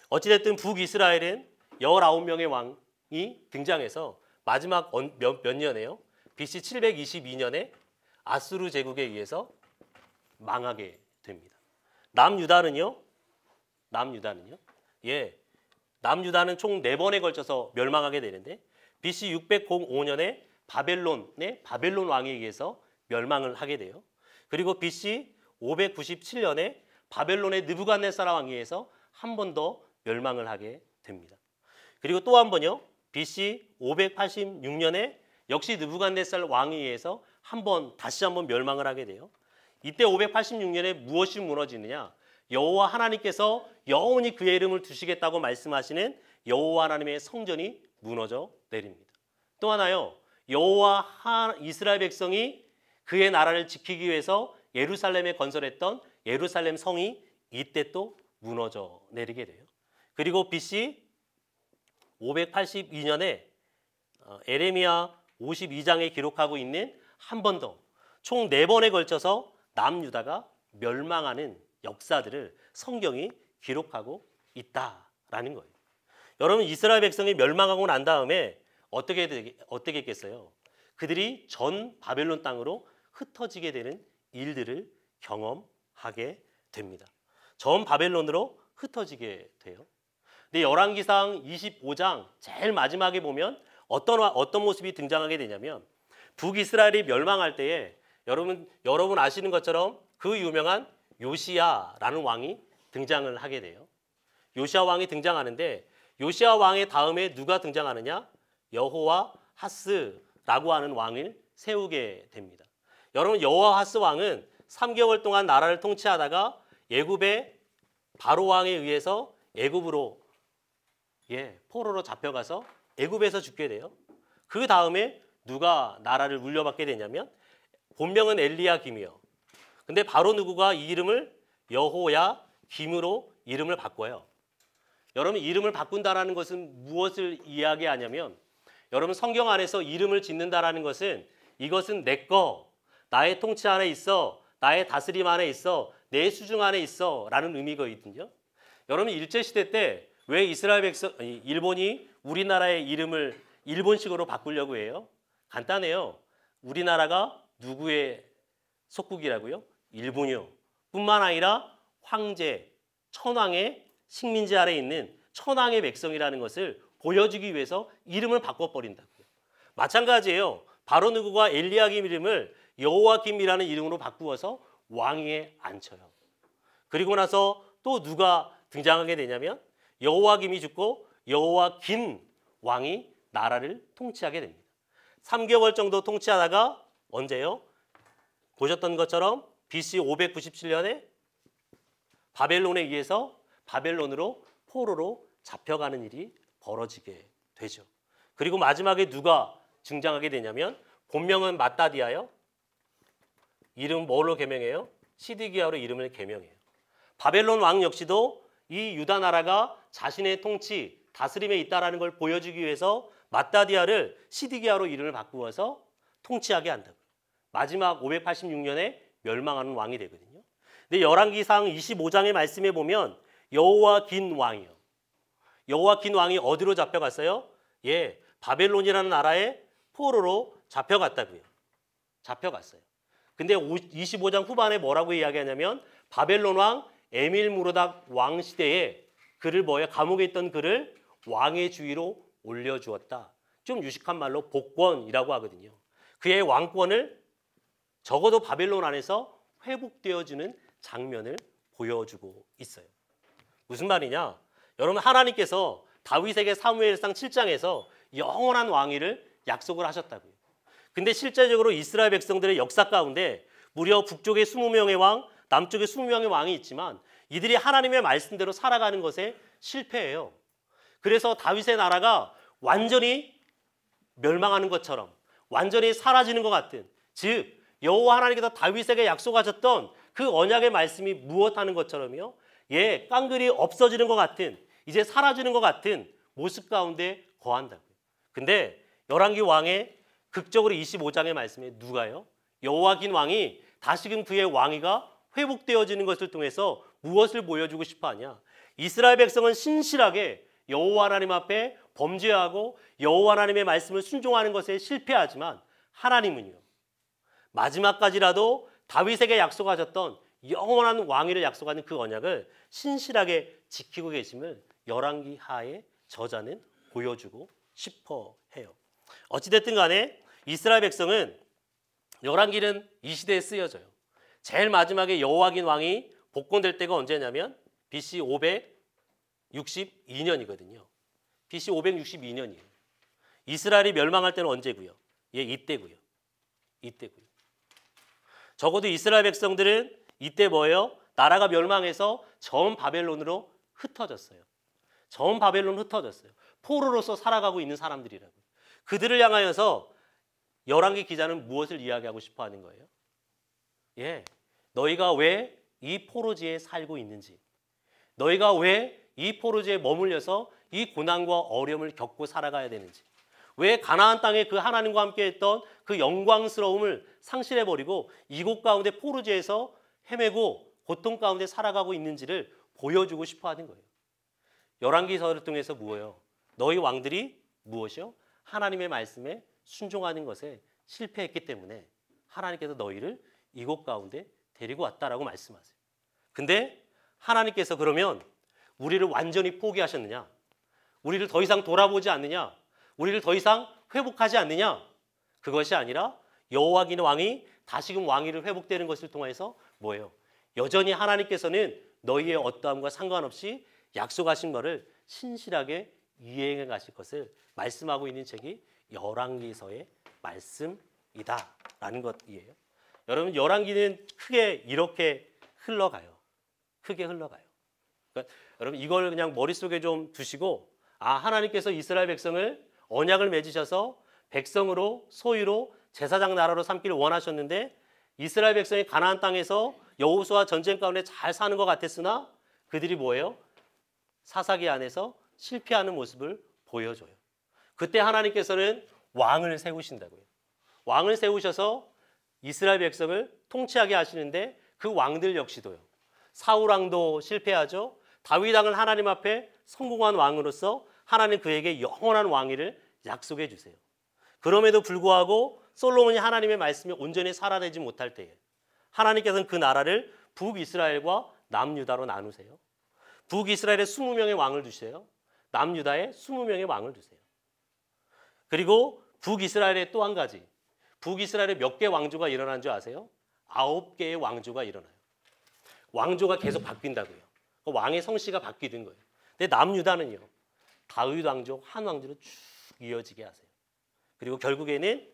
어찌됐든 북이스라엘은 19명의 왕이 등장해서 마지막 몇 년에요? BC 722년에 아수르 제국에 의해서 망하게 됩니다. 남유다는요? 남유다는 총 4번에 걸쳐서 멸망하게 되는데 BC 605년에 바벨론 왕에 의해서 멸망을 하게 돼요. 그리고 BC 597년에 바벨론의 느부갓네살 왕에 의해서 한 번 더 멸망을 하게 됩니다. 그리고 또 한 번요. BC 586년에 역시 느부갓네살 왕에 의해서 다시 한번 멸망을 하게 돼요. 이때 586년에 무엇이 무너지느냐? 여호와 하나님께서 영원히 그의 이름을 두시겠다고 말씀하시는 여호와 하나님의 성전이 무너져 내립니다. 또 하나요. 여호와 이스라엘 백성이 그의 나라를 지키기 위해서 예루살렘에 건설했던 예루살렘 성이 이때 또 무너져 내리게 돼요. 그리고 BC 582년에 에레미야 52장에 기록하고 있는 한 번 더 총 4번에 걸쳐서 남유다가 멸망하는 역사들을 성경이 기록하고 있다라는 거예요. 여러분 이스라엘 백성이 멸망하고 난 다음에 어떻게 했겠어요? 그들이 전 바벨론 땅으로 흩어지게 되는 일들을 경험하게 됩니다. 전 바벨론으로 흩어지게 돼요. 근데 열왕기상 25장 제일 마지막에 보면 어떤 모습이 등장하게 되냐면 북이스라엘이 멸망할 때에 여러분 아시는 것처럼 그 유명한 요시야라는 왕이 등장을 하게 돼요. 요시야 왕이 등장하는데 요시야 왕의 다음에 누가 등장하느냐? 여호와하스라고 하는 왕을 세우게 됩니다. 여러분 여호와하스 왕은 3개월 동안 나라를 통치하다가 애굽의 바로 왕에 의해서 애굽으로 포로로 잡혀가서 애굽에서 죽게 돼요. 그 다음에 누가 나라를 물려받게 되냐면 본명은 엘리야김이요. 근데 바로 누구가 이 이름을 여호야김으로 이름을 바꿔요. 여러분 이름을 바꾼다라는 것은 무엇을 이야기하냐면 여러분 성경 안에서 이름을 짓는다라는 것은 이것은 내 거, 나의 통치 안에 있어, 나의 다스림 안에 있어, 내 수중 안에 있어 라는 의미거든요. 여러분 일제시대 때 왜 일본이 우리나라의 이름을 일본식으로 바꾸려고 해요? 간단해요. 우리나라가 누구의 속국이라고요? 일본이요. 뿐만 아니라 황제, 천황의 식민지 아래에 있는 천황의 백성이라는 것을 보여주기 위해서 이름을 바꿔버린다고요. 마찬가지예요. 바로 누구가 엘리야김 이름을 여호와김이라는 이름으로 바꾸어서 왕위에 앉혀요. 그리고 나서 또 누가 등장하게 되냐면 여호와김이 죽고 여호와긴 왕이 나라를 통치하게 됩니다. 3개월 정도 통치하다가 언제요? 보셨던 것처럼 BC 597년에 바벨론에 의해서 바벨론으로 포로로 잡혀가는 일이 벌어지게 되죠. 그리고 마지막에 누가 등장하게 되냐면 본명은 마따디아요. 이름 뭘로 개명해요? 시드기야로 이름을 개명해요. 바벨론 왕 역시도 이 유다 나라가 자신의 통치, 다스림에 있다라는 걸 보여주기 위해서 마따디아를 시드기야로 이름을 바꾸어서 통치하게 한다고요. 마지막 586년에 멸망하는 왕이 되거든요. 근데 열왕기상 25장의 말씀에 보면 여호와긴 왕이요. 여호와긴 왕이 어디로 잡혀갔어요? 바벨론이라는 나라에 포로로 잡혀갔다고요. 잡혀갔어요. 근데 25장 후반에 뭐라고 이야기하냐면 바벨론 왕 에밀무로닥 왕 시대에 감옥에 있던 그를 왕의 주위로 올려주었다. 좀 유식한 말로 복권이라고 하거든요. 그의 왕권을 적어도 바벨론 안에서 회복되어주는 장면을 보여주고 있어요. 무슨 말이냐? 여러분 하나님께서 다윗에게 사무엘상 7장에서 영원한 왕위를 약속을 하셨다고요. 근데 실제적으로 이스라엘 백성들의 역사 가운데 무려 북쪽에 20명의 왕, 남쪽에 20명의 왕이 있지만 이들이 하나님의 말씀대로 살아가는 것에 실패해요. 그래서 다윗의 나라가 완전히 멸망하는 것처럼 완전히 사라지는 것 같은, 즉 여호와 하나님께서 다윗에게 약속하셨던 그 언약의 말씀이 무엇하는 것처럼요, 깡그리 없어지는 것 같은, 이제 사라지는 것 같은 모습 가운데 거한다고요. 근데 열왕기 왕의 극적으로 25장의 말씀에 누가요? 여호와긴 왕이 다시금 그의 왕위가 회복되어지는 것을 통해서 무엇을 보여주고 싶어 하냐? 이스라엘 백성은 신실하게 여호와 하나님 앞에 범죄하고 여호와 하나님의 말씀을 순종하는 것에 실패하지만 하나님은요, 마지막까지라도 다윗에게 약속하셨던 영원한 왕위를 약속하는 그 언약을 신실하게 지키고 계심을 열왕기 하의 저자는 보여주고 싶어 해요. 어찌됐든 간에 이스라엘 백성은 열왕기는 이 시대에 쓰여져요. 제일 마지막에 여호와긴 왕이 복권될 때가 언제냐면 BC 562년이거든요. BC 562년이에요. 이스라엘이 멸망할 때는 언제고요? 예, 이때고요. 이때고요. 적어도 이스라엘 백성들은 이때 뭐예요? 나라가 멸망해서 전 바벨론으로 흩어졌어요. 전 바벨론 흩어졌어요. 포로로서 살아가고 있는 사람들이라고요. 그들을 향하여서 열왕기 기자는 무엇을 이야기하고 싶어 하는 거예요? 예, 너희가 왜 이 포로지에 살고 있는지, 너희가 왜 이 포로지에 머물려서 이 고난과 어려움을 겪고 살아가야 되는지, 왜 가나안 땅에 그 하나님과 함께 했던 그 영광스러움을 상실해버리고 이곳 가운데 포로지에서 헤매고 고통 가운데 살아가고 있는지를 보여주고 싶어 하는 거예요. 열왕기서를 통해서 뭐예요? 너희 왕들이 무엇이요? 하나님의 말씀에 순종하는 것에 실패했기 때문에 하나님께서 너희를 이곳 가운데 데리고 왔다라고 말씀하세요. 근데 하나님께서 그러면 우리를 완전히 포기하셨느냐? 우리를 더 이상 돌아보지 않느냐? 우리를 더 이상 회복하지 않느냐? 그것이 아니라 여호와긴 왕이 다시금 왕위를 회복되는 것을 통해서 뭐예요? 여전히 하나님께서는 너희의 어떠함과 상관없이 약속하신 것을 신실하게 이행해 가실 것을 말씀하고 있는 책이 열왕기서의 말씀이다라는 것이에요. 여러분, 열왕기는 크게 이렇게 흘러가요. 크게 흘러가요. 그러니까 여러분, 이걸 그냥 머릿속에 좀 두시고, 하나님께서 이스라엘 백성을 언약을 맺으셔서 백성으로, 소유로, 제사장 나라로 삼기를 원하셨는데 이스라엘 백성이 가나안 땅에서 여호수아 전쟁 가운데 잘 사는 것 같았으나 그들이 뭐예요? 사사기 안에서 실패하는 모습을 보여줘요. 그때 하나님께서는 왕을 세우신다고요. 왕을 세우셔서 이스라엘 백성을 통치하게 하시는데 그 왕들 역시도요. 사울 왕도 실패하죠. 다윗 왕은 하나님 앞에 성공한 왕으로서 하나님 그에게 영원한 왕위를 약속해 주세요. 그럼에도 불구하고 솔로몬이 하나님의 말씀에 온전히 살아내지 못할 때에 하나님께서는 그 나라를 북이스라엘과 남유다로 나누세요. 북이스라엘에 20명의 왕을 두세요. 남유다에 20명의 왕을 두세요. 그리고 북이스라엘에 또 한 가지, 북이스라엘에 몇 개 왕조가 일어난 줄 아세요? 9개의 왕조가 일어나요. 왕조가 계속 바뀐다고요. 왕의 성씨가 바뀌는 거예요. 근데 남유다는요, 다윗 왕조 한 왕조로 쭉 이어지게 하세요. 그리고 결국에는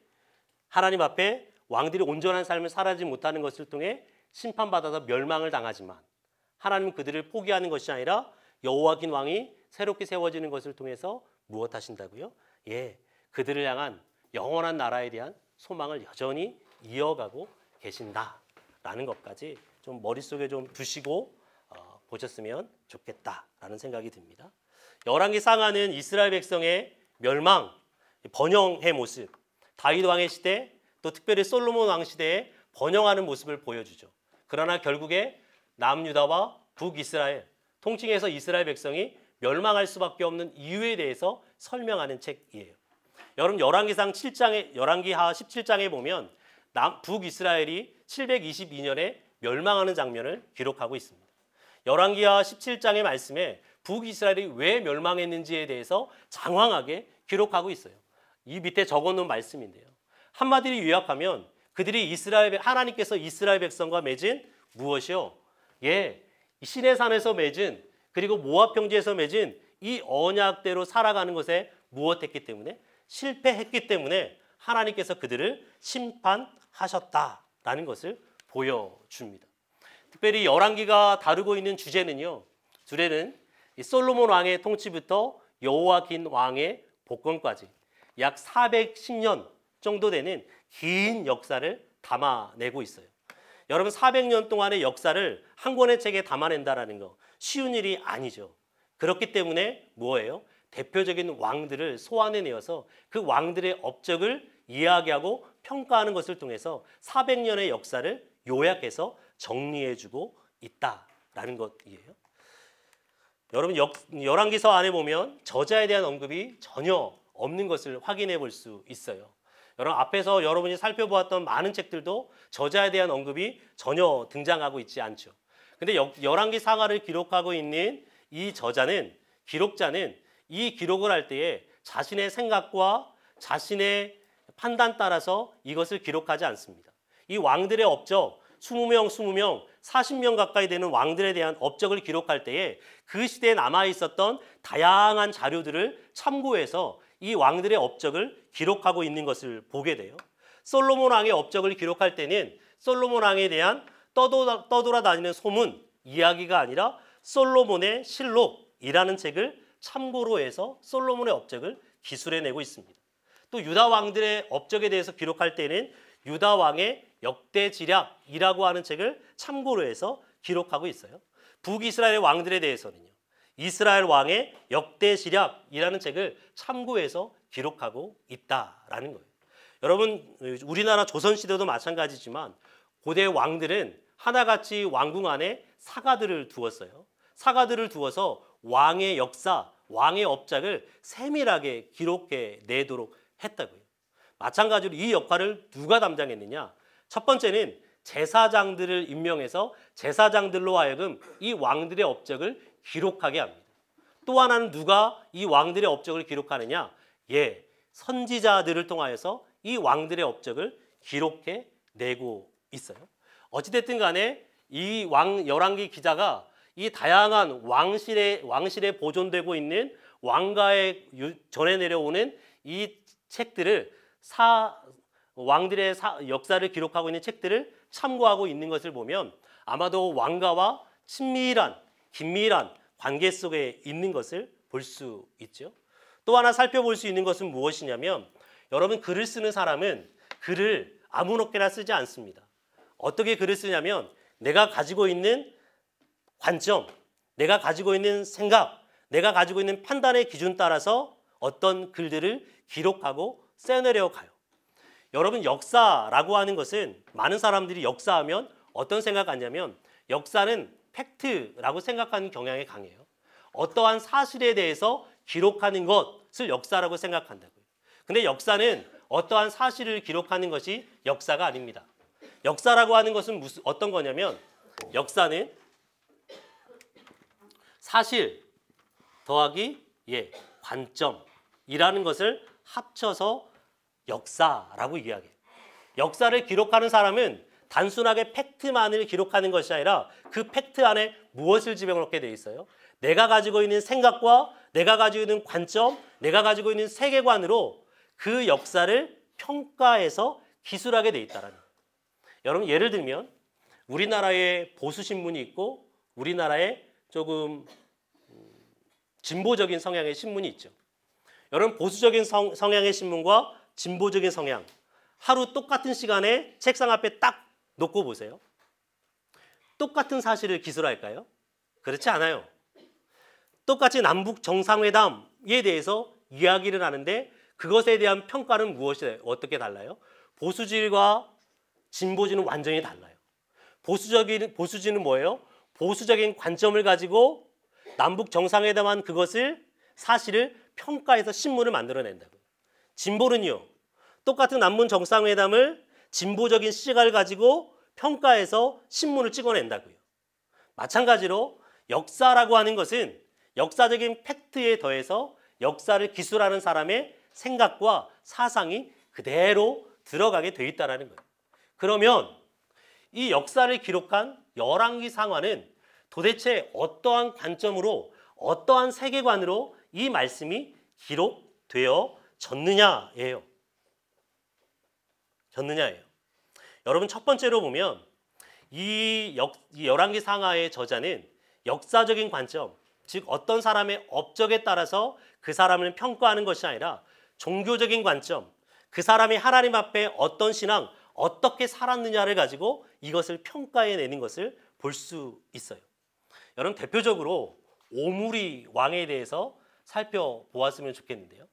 하나님 앞에 왕들이 온전한 삶을 살아지 못하는 것을 통해 심판받아서 멸망을 당하지만 하나님은 그들을 포기하는 것이 아니라 여호와긴 왕이 새롭게 세워지는 것을 통해서 무엇 하신다고요? 예, 그들을 향한 영원한 나라에 대한 소망을 여전히 이어가고 계신다라는 것까지 좀 머릿속에 좀 두시고 보셨으면 좋겠다라는 생각이 듭니다. 열왕기 상하는 이스라엘 백성의 멸망, 번영의 모습, 다윗 왕의 시대, 또 특별히 솔로몬 왕 시대에 번영하는 모습을 보여주죠. 그러나 결국에 남유다와 북이스라엘, 통칭해서 이스라엘 백성이 멸망할 수밖에 없는 이유에 대해서 설명하는 책이에요. 여러분, 열왕기상 7장에, 열왕기하 17장에 보면 북이스라엘이 722년에 멸망하는 장면을 기록하고 있습니다. 열왕기하 17장의 말씀에 북이스라엘이 왜 멸망했는지에 대해서 장황하게 기록하고 있어요. 이 밑에 적어놓은 말씀인데요. 한마디로 요약하면 그들이 하나님께서 이스라엘 백성과 맺은 무엇이요? 예, 시내산에서 맺은, 그리고 모압 평지에서 맺은 이 언약대로 살아가는 것에 무엇했기 때문에? 실패했기 때문에 하나님께서 그들을 심판하셨다라는 것을 보여줍니다. 특별히 열왕기가 다루고 있는 주제는요, 이 솔로몬 왕의 통치부터 여호와긴 왕의 복권까지 약 410년 정도 되는 긴 역사를 담아내고 있어요. 여러분, 400년 동안의 역사를 한 권의 책에 담아낸다라는 거 쉬운 일이 아니죠. 그렇기 때문에 뭐예요? 대표적인 왕들을 소환해내어서 그 왕들의 업적을 이야기하고 평가하는 것을 통해서 400년의 역사를 요약해서 정리해주고 있다라는 것이에요. 여러분, 열왕기서 안에 보면 저자에 대한 언급이 전혀 없는 것을 확인해 볼 수 있어요. 여러분, 앞에서 여러분이 살펴보았던 많은 책들도 저자에 대한 언급이 전혀 등장하고 있지 않죠. 근데 열왕기 상하를 기록하고 있는 이 기록자는 이 기록을 할 때에 자신의 생각과 자신의 판단 따라서 이것을 기록하지 않습니다. 이 왕들의 업적, 20명, 40명 가까이 되는 왕들에 대한 업적을 기록할 때에 그 시대에 남아있었던 다양한 자료들을 참고해서 이 왕들의 업적을 기록하고 있는 것을 보게 돼요. 솔로몬 왕의 업적을 기록할 때는 솔로몬 왕에 대한 떠돌아다니는 소문, 이야기가 아니라 솔로몬의 실록이라는 책을 참고로 해서 솔로몬의 업적을 기술해내고 있습니다. 또 유다 왕들의 업적에 대해서 기록할 때는 유다 왕의 역대지략이라고 하는 책을 참고로 해서 기록하고 있어요. 북이스라엘 왕들에 대해서는요, 이스라엘 왕의 역대지략이라는 책을 참고해서 기록하고 있다라는 거예요. 여러분, 우리나라 조선시대도 마찬가지지만 고대 왕들은 하나같이 왕궁 안에 사가들을 두었어요. 사가들을 두어서 왕의 역사, 왕의 업적을 세밀하게 기록해 내도록 했다고요. 마찬가지로 이 역할을 누가 담당했느냐? 첫 번째는 제사장들을 임명해서 제사장들로 하여금 이 왕들의 업적을 기록하게 합니다. 또 하나는 누가 이 왕들의 업적을 기록하느냐? 선지자들을 통하여서 이 왕들의 업적을 기록해 내고 있어요. 어찌됐든 간에 이 열왕기 기자가 이 다양한 왕실에 보존되고 있는 왕가에 전해 내려오는 이 책들을 왕들의 역사를 기록하고 있는 책들을 참고하고 있는 것을 보면 아마도 왕가와 친밀한 긴밀한 관계 속에 있는 것을 볼 수 있죠. 또 하나 살펴볼 수 있는 것은 무엇이냐면 여러분, 글을 쓰는 사람은 글을 아무렇게나 쓰지 않습니다. 어떻게 글을 쓰냐면 내가 가지고 있는 관점, 내가 가지고 있는 생각, 내가 가지고 있는 판단의 기준 따라서 어떤 글들을 기록하고 써내려 가요. 여러분, 역사라고 하는 것은 많은 사람들이 역사하면 어떤 생각 갖냐면 역사는 팩트라고 생각하는 경향이 강해요. 어떠한 사실에 대해서 기록하는 것을 역사라고 생각한다고요. 근데 역사는 어떠한 사실을 기록하는 것이 역사가 아닙니다. 역사라고 하는 것은 어떤 거냐면 역사는 사실 더하기 관점이라는 것을 합쳐서 역사라고 이야기해요. 역사를 기록하는 사람은 단순하게 팩트만을 기록하는 것이 아니라 그 팩트 안에 무엇을 집어넣게 돼 있어요? 내가 가지고 있는 생각과 내가 가지고 있는 관점, 내가 가지고 있는 세계관으로 그 역사를 평가해서 기술하게 돼 있다라는 거예요. 여러분, 예를 들면 우리나라에 보수신문이 있고 우리나라에 조금 진보적인 성향의 신문이 있죠. 여러분, 보수적인 성향의 신문과 진보적인 성향, 하루 똑같은 시간에 책상 앞에 딱 놓고 보세요. 똑같은 사실을 기술할까요? 그렇지 않아요. 똑같이 남북 정상회담에 대해서 이야기를 하는데 그것에 대한 평가는 어떻게 달라요? 보수지와 진보지는 완전히 달라요. 보수지는 뭐예요? 보수적인 관점을 가지고 남북 정상회담한 그것을 사실을 평가해서 신문을 만들어낸다고요. 진보는요, 똑같은 남북 정상회담을 진보적인 시각을 가지고 평가해서 신문을 찍어낸다고요. 마찬가지로 역사라고 하는 것은 역사적인 팩트에 더해서 역사를 기술하는 사람의 생각과 사상이 그대로 들어가게 돼 있다는 거예요. 그러면 이 역사를 기록한 열왕기 상하는 도대체 어떠한 관점으로 어떠한 세계관으로 이 말씀이 기록되어졌느냐예요. 여러분, 첫 번째로 보면 이 열왕기 상하의 저자는 역사적인 관점, 즉 어떤 사람의 업적에 따라서 그 사람을 평가하는 것이 아니라 종교적인 관점, 그 사람이 하나님 앞에 어떤 신앙, 어떻게 살았느냐를 가지고 이것을 평가해내는 것을 볼 수 있어요. 여러분, 대표적으로 오므리 왕에 대해서 살펴보았으면 좋겠는데요.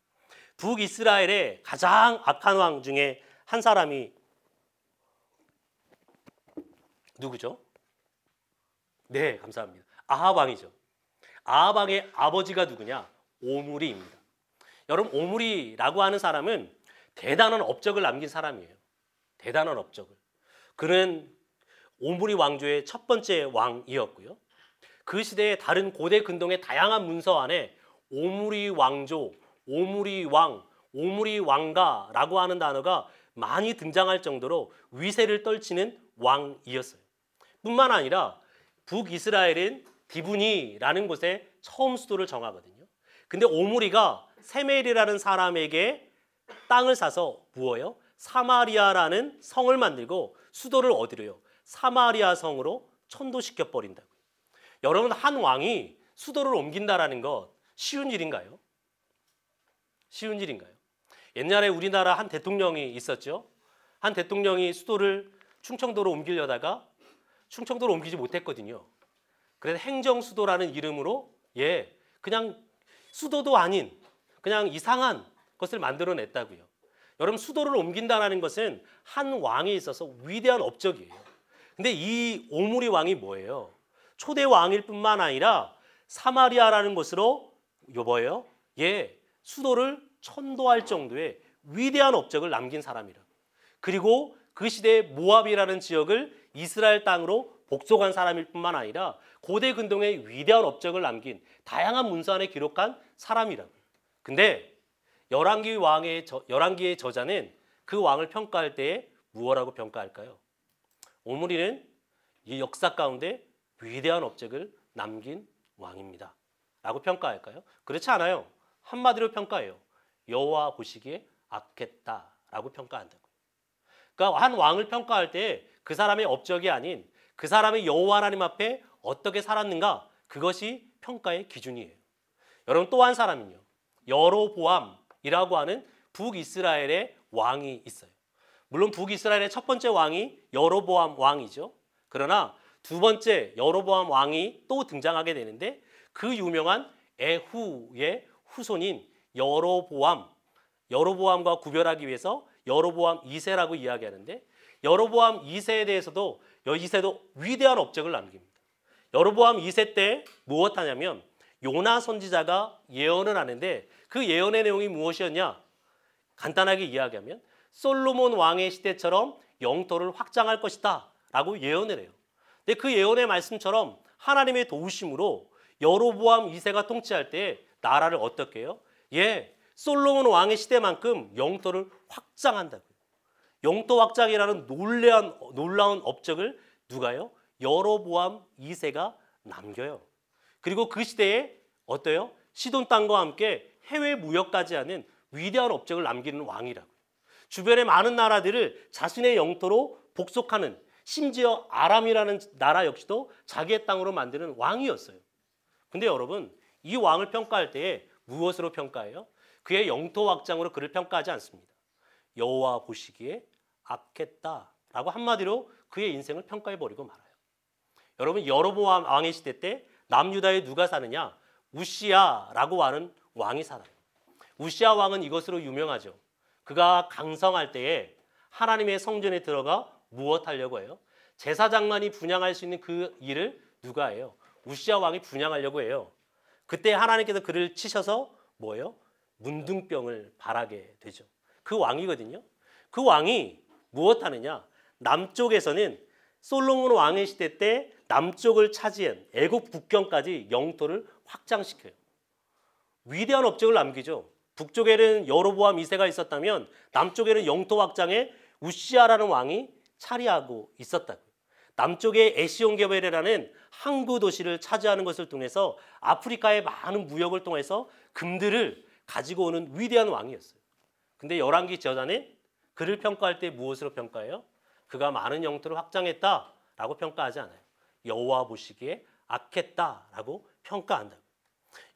북이스라엘의 가장 악한 왕 중에 한 사람이 누구죠? 네, 감사합니다. 아합 왕이죠. 아합 왕의 아버지가 누구냐? 오므리입니다. 여러분, 오므리라고 하는 사람은 대단한 업적을 남긴 사람이에요. 대단한 업적을. 그는 오므리 왕조의 첫 번째 왕이었고요. 그 시대의 다른 고대 근동의 다양한 문서 안에 오므리 왕조, 오므리 왕, 오므리 왕가라고 하는 단어가 많이 등장할 정도로 위세를 떨치는 왕이었어요. 뿐만 아니라 북이스라엘은 디브니라는 곳에 처음 수도를 정하거든요. 근데 오므리가 세멜이라는 사람에게 땅을 사서 무어요? 사마리아라는 성을 만들고 수도를 어디로요? 사마리아 성으로 천도시켜 버린다고요. 여러분, 한 왕이 수도를 옮긴다라는 것 쉬운 일인가요? 쉬운 일인가요? 옛날에 우리나라 한 대통령이 있었죠. 한 대통령이 수도를 충청도로 옮기려다가 충청도로 옮기지 못했거든요. 그래서 행정수도라는 이름으로 그냥 수도도 아닌 그냥 이상한 것을 만들어냈다고요. 여러분, 수도를 옮긴다는 것은 한 왕에 있어서 위대한 업적이에요. 근데 이 오므리 왕이 뭐예요? 초대 왕일 뿐만 아니라 사마리아라는 곳으로 뭐예요? 수도를 천도할 정도의 위대한 업적을 남긴 사람이라. 그리고 그 시대에 모압이라는 지역을 이스라엘 땅으로 복속한 사람일 뿐만 아니라 고대 근동의 위대한 업적을 남긴 다양한 문서 안에 기록한 사람이라고요. 근데 열왕기의 저자는 그 왕을 평가할 때에 무엇라고 평가할까요? 오므리는 이 역사 가운데 위대한 업적을 남긴 왕입니다 라고 평가할까요? 그렇지 않아요. 한마디로 평가해요. 여호와 보시기에 악했다라고 평가한다고요. 그러니까 한 왕을 평가할 때 그 사람의 업적이 아닌 그 사람의 여호와 하나님 앞에 어떻게 살았는가, 그것이 평가의 기준이에요. 여러분, 또 한 사람은요, 여로보암이라고 하는 북이스라엘의 왕이 있어요. 물론 북이스라엘의 첫 번째 왕이 여로보암 왕이죠. 그러나 두 번째 여로보암 왕이 또 등장하게 되는데 그 유명한 에후의 후손인 여로보암과 구별하기 위해서 여로보암 2세라고 이야기하는데, 여로보암 2세에 대해서도 위대한 업적을 남깁니다. 여로보암 2세 때 무엇하냐면 요나 선지자가 예언을 하는데 그 예언의 내용이 무엇이었냐? 간단하게 이야기하면 솔로몬 왕의 시대처럼 영토를 확장할 것이다 라고 예언을 해요. 근데 그 예언의 말씀처럼 하나님의 도우심으로 여로보암 2세가 통치할 때 나라를 어떻게 해요? 솔로몬 왕의 시대만큼 영토를 확장한다고요. 영토 확장이라는 놀라운 업적을 누가요? 여로보암 2세가 남겨요. 그리고 그 시대에 어때요? 시돈 땅과 함께 해외 무역까지 하는 위대한 업적을 남기는 왕이라고요. 주변의 많은 나라들을 자신의 영토로 복속하는, 심지어 아람이라는 나라 역시도 자기의 땅으로 만드는 왕이었어요. 근데 여러분, 이 왕을 평가할 때에 무엇으로 평가해요? 그의 영토 확장으로 그를 평가하지 않습니다. 여호와 보시기에 악했다라고 한마디로 그의 인생을 평가해버리고 말아요. 여러분, 여로보암 왕의 시대 때 남유다에 누가 사느냐? 우시야라고 하는 왕이 살아요. 우시야 왕은 이것으로 유명하죠. 그가 강성할 때에 하나님의 성전에 들어가 무엇하려고 해요? 제사장만이 분향할 수 있는 그 일을 누가 해요? 우시야 왕이 분향하려고 해요. 그때 하나님께서 그를 치셔서 뭐예요? 문둥병을 발하게 되죠. 그 왕이거든요. 그 왕이 무엇하느냐? 남쪽에서는 솔로몬 왕의 시대 때 남쪽을 차지한 애굽 국경까지 영토를 확장시켜요. 위대한 업적을 남기죠. 북쪽에는 여로보암 2세가 있었다면 남쪽에는 영토 확장에 우시야라는 왕이 차리하고 있었다고요. 남쪽에 에시온게베르라는 항구 도시를 차지하는 것을 통해서 아프리카의 많은 무역을 통해서 금들을 가지고 오는 위대한 왕이었어요. 근데 열왕기 저자는 그를 평가할 때 무엇으로 평가해요? 그가 많은 영토를 확장했다라고 평가하지 않아요. 여호와 보시기에 악했다라고 평가한다.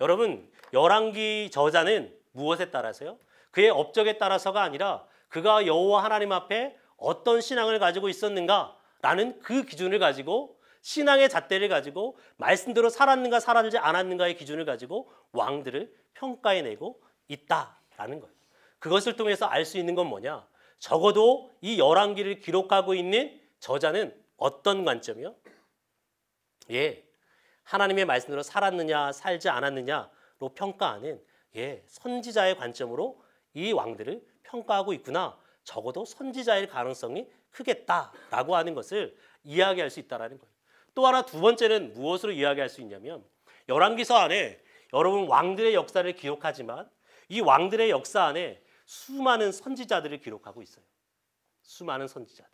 여러분, 열왕기 저자는 무엇에 따라서요? 그의 업적에 따라서가 아니라 그가 여호와 하나님 앞에 어떤 신앙을 가지고 있었는가라는 그 기준을 가지고, 신앙의 잣대를 가지고 말씀대로 살았는가 살았지 않았는가의 기준을 가지고 왕들을 평가해내고 있다라는 거예요. 그것을 통해서 알 수 있는 건 뭐냐? 적어도 이 열왕기를 기록하고 있는 저자는 어떤 관점이요? 하나님의 말씀대로 살았느냐 살지 않았느냐로 평가하는 선지자의 관점으로 이 왕들을 평가하고 있구나. 적어도 선지자일 가능성이 크겠다라고 하는 것을 이야기할 수 있다는 거예요. 또 하나, 두 번째는 무엇으로 이야기할 수 있냐면, 열왕기서 안에 여러분 왕들의 역사를 기록하지만 이 왕들의 역사 안에 수많은 선지자들을 기록하고 있어요. 수많은 선지자들.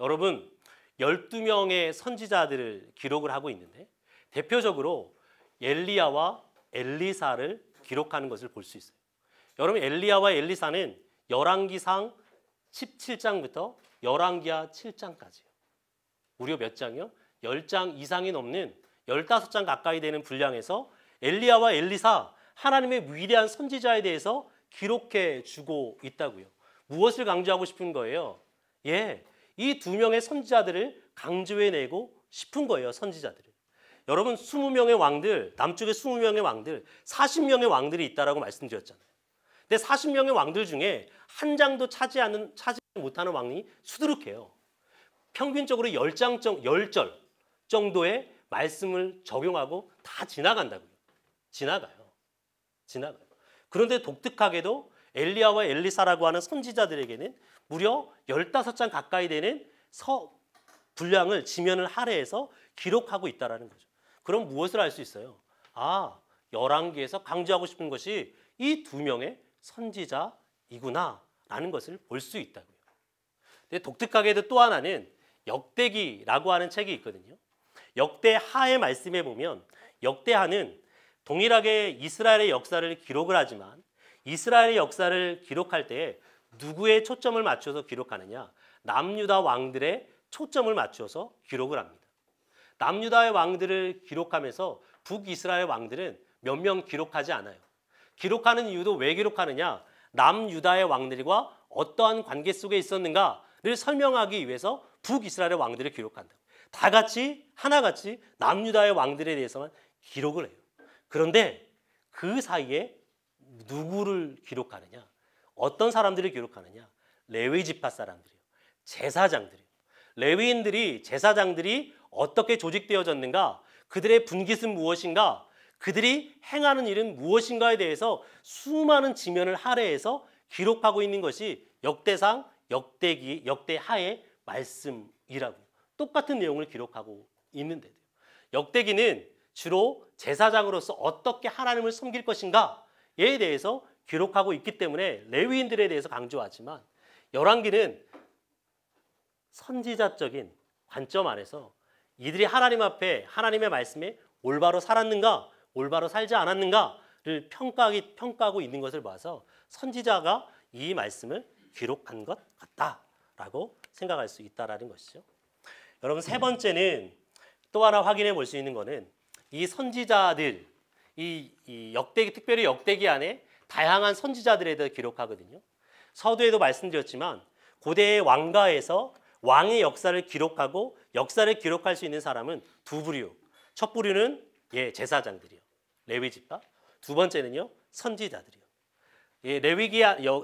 여러분, 12명의 선지자들을 기록을 하고 있는데 대표적으로 엘리야와 엘리사를 기록하는 것을 볼 수 있어요. 여러분 엘리야와 엘리사는 열왕기상 17장부터 열왕기하 7장까지요. 무려 몇 장이요? 10장 이상이 넘는 15장 가까이 되는 분량에서 엘리야와 엘리사 하나님의 위대한 선지자에 대해서 기록해 주고 있다고요. 무엇을 강조하고 싶은 거예요? 예, 이 두 명의 선지자들을 강조해내고 싶은 거예요. 선지자들을. 여러분 20명의 왕들, 남쪽에 20명의 왕들, 40명의 왕들이 있다라고 말씀드렸잖아요. 근데 40명의 왕들 중에 한 장도 차지하지 못하는 왕이 수두룩해요. 평균적으로 10절 정도의 말씀을 적용하고 다 지나간다고요. 지나가요. 그런데 독특하게도 엘리야와 엘리사라고 하는 선지자들에게는 무려 15장 가까이 되는 분량을 지면을 할애해서 기록하고 있다는 거죠. 그럼 무엇을 알 수 있어요? 열왕기에서 강조하고 싶은 것이 이 두 명의 선지자이구나 라는 것을 볼 수 있다고요. 근데 독특하게도 또 하나는 역대기라고 하는 책이 있거든요. 역대하의 말씀에 보면 역대하는 동일하게 이스라엘의 역사를 기록을 하지만 이스라엘의 역사를 기록할 때 누구의 초점을 맞춰서 기록하느냐? 남유다 왕들의 초점을 맞춰서 기록을 합니다. 남유다의 왕들을 기록하면서 북이스라엘 왕들은 몇 명 기록하지 않아요. 기록하는 이유도 왜 기록하느냐? 남유다의 왕들과 어떠한 관계 속에 있었는가를 설명하기 위해서 북이스라엘의 왕들을 기록한다. 다 같이 하나같이 남유다의 왕들에 대해서만 기록을 해요. 그런데 그 사이에 누구를 기록하느냐? 어떤 사람들을 기록하느냐? 레위 지파 사람들이요. 제사장들이요. 레위인들이 제사장들이 어떻게 조직되어졌는가? 그들의 분깃은 무엇인가? 그들이 행하는 일은 무엇인가에 대해서 수많은 지면을 할애해서 기록하고 있는 것이 역대상, 역대기, 역대하의 말씀이라고요. 똑같은 내용을 기록하고 있는데요. 역대기는 주로 제사장으로서 어떻게 하나님을 섬길 것인가에 대해서 기록하고 있기 때문에 레위인들에 대해서 강조하지만 열왕기는 선지자적인 관점 안에서 이들이 하나님 앞에 하나님의 말씀에 올바로 살았는가, 올바로 살지 않았는가를 평가하고 있는 것을 봐서 선지자가 이 말씀을 기록한 것 같다라고 생각할 수 있다라는 것이죠. 여러분 세 번째는 또 하나 확인해 볼 수 있는 것은 이 선지자들, 이 역대기, 특별히 역대기 안에 다양한 선지자들에 대해 기록하거든요. 서두에도 말씀드렸지만 고대의 왕가에서 왕의 역사를 기록하고 역사를 기록할 수 있는 사람은 두 부류. 첫 부류는 제사장들이요. 레위 지파. 두 번째는요. 선지자들이요.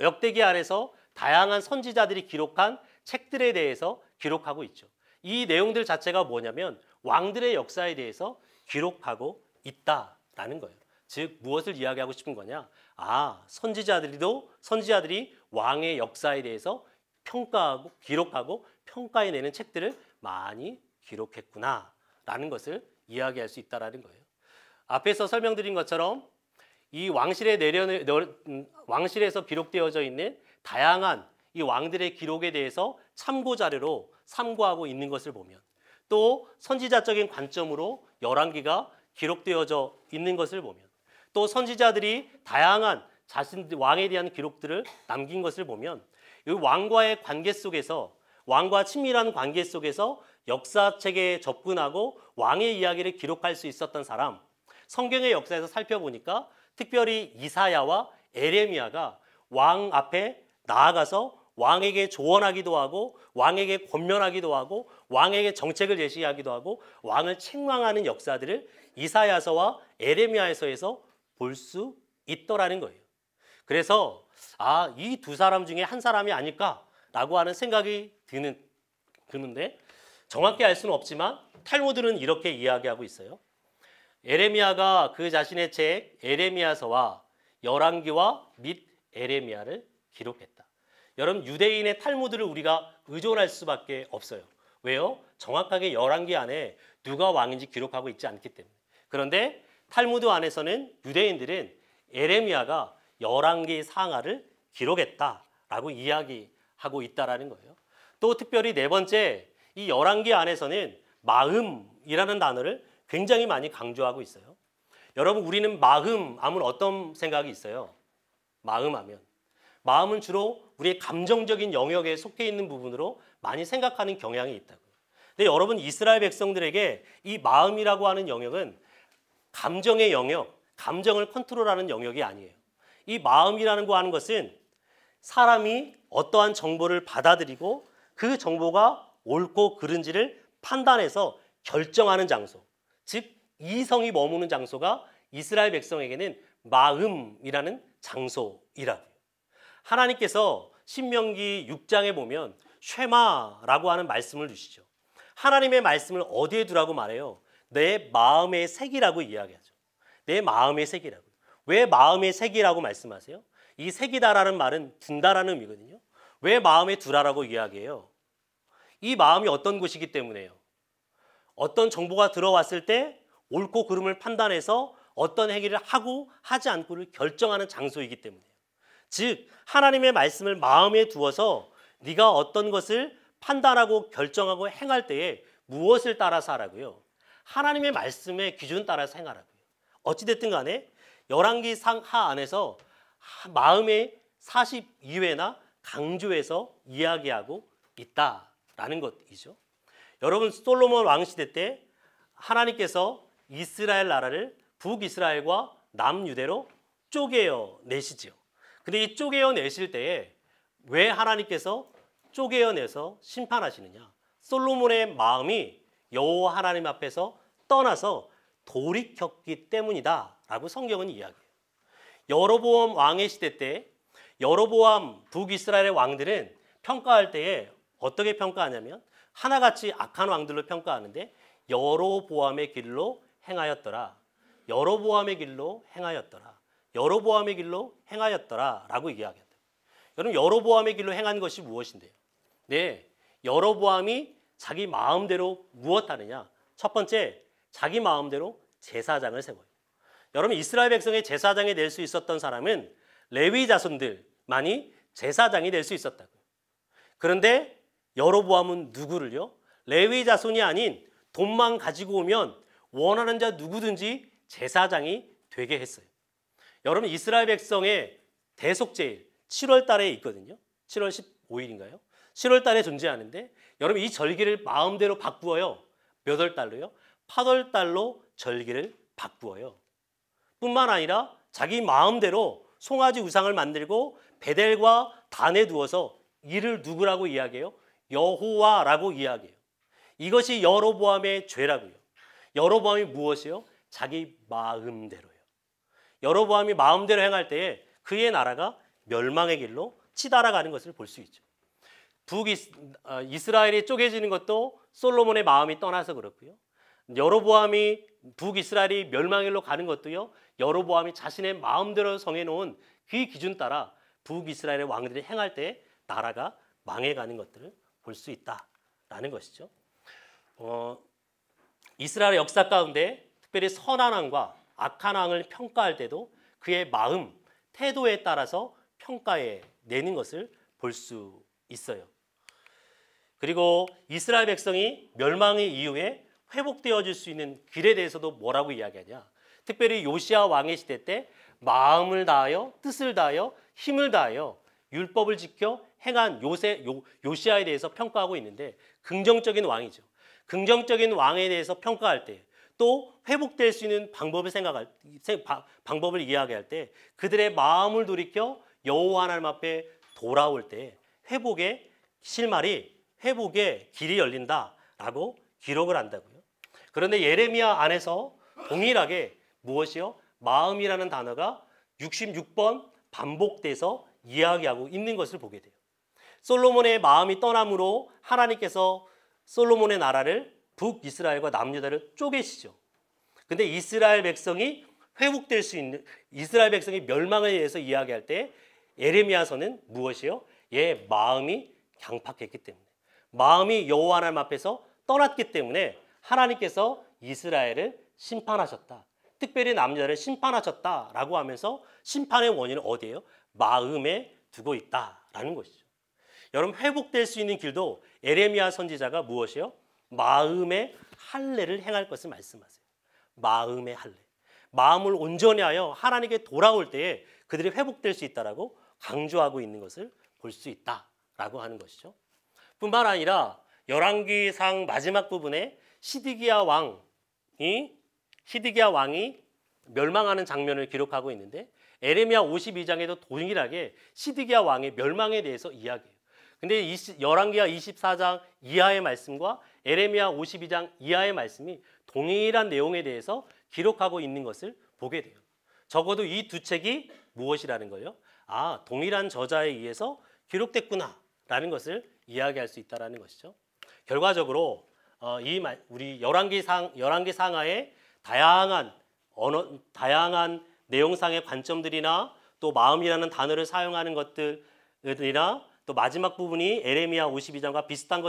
역대기 안에서 다양한 선지자들이 기록한 책들에 대해서 기록하고 있죠. 이 내용들 자체가 뭐냐면 왕들의 역사에 대해서 기록하고 있다라는 거예요. 즉 무엇을 이야기하고 싶은 거냐? 선지자들이 왕의 역사에 대해서 평가하고 기록하고 평가해내는 책들을 많이 기록했구나라는 것을 이야기할 수 있다라는 거예요. 앞에서 설명드린 것처럼 이 왕실에서 기록되어져 있는 다양한 이 왕들의 기록에 대해서 참고 자료로 참고하고 있는 것을 보면 또 선지자적인 관점으로 열왕기가 기록되어져 있는 것을 보면 또 선지자들이 다양한 왕에 대한 기록들을 남긴 것을 보면 이 왕과의 관계 속에서 왕과 친밀한 관계 속에서 역사책에 접근하고 왕의 이야기를 기록할 수 있었던 사람, 성경의 역사에서 살펴보니까 특별히 이사야와 에레미야가 왕 앞에 나아가서 왕에게 조언하기도 하고 왕에게 권면하기도 하고 왕에게 정책을 제시하기도 하고 왕을 책망하는 역사들을 이사야서와 에레미야서에서 볼 수 있더라는 거예요. 그래서 이 두 사람 중에 한 사람이 아닐까라고 하는 생각이 드는데 정확히 알 수는 없지만 탈무드는 이렇게 이야기하고 있어요. 에레미야가 그 자신의 책 에레미야서와 열왕기와 및 에레미야를 기록했다. 여러분 유대인의 탈무드를 우리가 의존할 수밖에 없어요. 왜요? 정확하게 열왕기 안에 누가 왕인지 기록하고 있지 않기 때문에. 그런데 탈무드 안에서는 유대인들은 에레미야가 열왕기 상하를 기록했다라고 이야기하고 있다라는 거예요. 또 특별히 네 번째 이 열왕기 안에서는 마음이라는 단어를 굉장히 많이 강조하고 있어요. 여러분 우리는 마음 하면 어떤 생각이 있어요? 마음 하면. 마음은 주로 우리의 감정적인 영역에 속해 있는 부분으로 많이 생각하는 경향이 있다고요. 근데 여러분 이스라엘 백성들에게 이 마음이라고 하는 영역은 감정의 영역, 감정을 컨트롤하는 영역이 아니에요. 이 마음이라는 거 하는 것은 사람이 어떠한 정보를 받아들이고 그 정보가 옳고 그른지를 판단해서 결정하는 장소, 즉 이성이 머무는 장소가 이스라엘 백성에게는 마음이라는 장소이라고요. 하나님께서 신명기 6장에 보면 쉐마라고 하는 말씀을 주시죠. 하나님의 말씀을 어디에 두라고 말해요? 내 마음의 색이라고 이야기하죠. 내 마음의 색이라고. 왜 마음의 색이라고 말씀하세요? 이 색이다라는 말은 둔다라는 의미거든요. 왜 마음에 두라라고 이야기해요? 이 마음이 어떤 곳이기 때문에요. 어떤 정보가 들어왔을 때 옳고 그름을 판단해서 어떤 행위를 하고 하지 않고를 결정하는 장소이기 때문에요. 즉 하나님의 말씀을 마음에 두어서 네가 어떤 것을 판단하고 결정하고 행할 때에 무엇을 따라서 하라고요? 하나님의 말씀의 기준 따라서 행하라고요. 어찌됐든 간에 열왕기 상하 안에서 마음의 42회나 강조해서 이야기하고 있다라는 것이죠. 여러분 솔로몬 왕시대 때 하나님께서 이스라엘 나라를 북이스라엘과 남유대로 쪼개어 내시지요. 근데 이 쪼개어 내실 때에 왜 하나님께서 쪼개어 내서 심판하시느냐? 솔로몬의 마음이 여호와 하나님 앞에서 떠나서 돌이켰기 때문이다라고 성경은 이야기해요. 여로보암 왕의 시대 때 여로보암 북이스라엘의 왕들은 평가할 때에 어떻게 평가하냐면 하나같이 악한 왕들로 평가하는데 여로보암의 길로 행하였더라. 여로보암의 길로 행하였더라. 여로보암의 길로 행하였더라 라고 이야기합니다. 여러분 여로보암의 길로 행한 것이 무엇인데요? 네, 여로보암이 자기 마음대로 무엇하느냐? 첫 번째, 자기 마음대로 제사장을 세워요. 여러분 이스라엘 백성의 제사장이 될 수 있었던 사람은 레위 자손들만이 제사장이 될 수 있었다고요. 그런데 여로보암은 누구를요? 레위 자손이 아닌 돈만 가지고 오면 원하는 자 누구든지 제사장이 되게 했어요. 여러분 이스라엘 백성의 대속제일 7월 달에 있거든요. 7월 15일인가요? 7월 달에 존재하는데 여러분 이 절기를 마음대로 바꾸어요. 몇 월 달로요? 8월 달로 절기를 바꾸어요. 뿐만 아니라 자기 마음대로 송아지 우상을 만들고 베델과 단에 두어서 이를 누구라고 이야기해요? 여호와라고 이야기해요. 이것이 여로보암의 죄라고요. 여로보암이 무엇이요? 자기 마음대로요. 여로보암이 마음대로 행할 때에 그의 나라가 멸망의 길로 치달아가는 것을 볼 수 있죠. 이스라엘이 쪼개지는 것도 솔로몬의 마음이 떠나서 그렇고요. 여로보암이 북이스라엘이 멸망의 길로 가는 것도요. 여로보암이 자신의 마음대로 정해놓은 그 기준 따라 북이스라엘의 왕들이 행할 때 나라가 망해가는 것들을 볼 수 있다라는 것이죠. 이스라엘의 역사 가운데 특별히 선한 왕과 악한 왕을 평가할 때도 그의 마음, 태도에 따라서 평가해 내는 것을 볼 수 있어요. 그리고 이스라엘 백성이 멸망의 이후에 회복되어질 수 있는 길에 대해서도 뭐라고 이야기하냐? 특별히 요시야 왕의 시대 때 마음을 다하여 뜻을 다하여 힘을 다하여 율법을 지켜 행한 요시야에 대해서 평가하고 있는데 긍정적인 왕이죠. 긍정적인 왕에 대해서 평가할 때 또 회복될 수 있는 방법을 이야기할 때 그들의 마음을 돌이켜 여호와 하나님 앞에 돌아올 때 회복의 실마리, 회복의 길이 열린다라고 기록을 한다고요. 그런데 예레미야 안에서 동일하게 무엇이요? 마음이라는 단어가 66번 반복돼서 이야기하고 있는 것을 보게 돼요. 솔로몬의 마음이 떠남으로 하나님께서 솔로몬의 나라를 북이스라엘과 남유다를 쪼개시죠. 근데 이스라엘 백성이 회복될 수 있는 이스라엘 백성의 멸망에 대해서 이야기할 때 예레미야서는 무엇이요? 마음이 강팍했기 때문에 마음이 여호와 하나님 앞에서 떠났기 때문에 하나님께서 이스라엘을 심판하셨다. 특별히 남유다를 심판하셨다라고 하면서 심판의 원인은 어디예요? 마음에 두고 있다라는 것이죠. 여러분 회복될 수 있는 길도 예레미야 선지자가 무엇이요? 마음의 할례를 행할 것을 말씀하세요. 마음의 할례. 마음을 온전히 하여 하나님께 돌아올 때에 그들이 회복될 수 있다라고 강조하고 있는 것을 볼 수 있다라고 하는 것이죠. 뿐만 아니라 열왕기상 마지막 부분에 시드기야 왕이 멸망하는 장면을 기록하고 있는데 에레미야 52장에도 동일하게 시드기야 왕의 멸망에 대해서 이야기해요. 근데 열왕기야 24장 이하의 말씀과 에레미야 52장 이하의 말씀이 동일한 내용에 대해서 기록하고 있는 것을 보게 돼요. 적어도 이 두 책이 무엇이라는 거예요? 아, 동일한 저자에 의해서 기록됐구나라는 것을 이야기할 수 있다라는 것이죠. 결과적으로 우리 열왕기 상하의 다양한 내용상의 관점들이나 또 마음이라는 단어를 사용하는 것들이나 또 마지막 부분이 에레미야 52장과 비슷한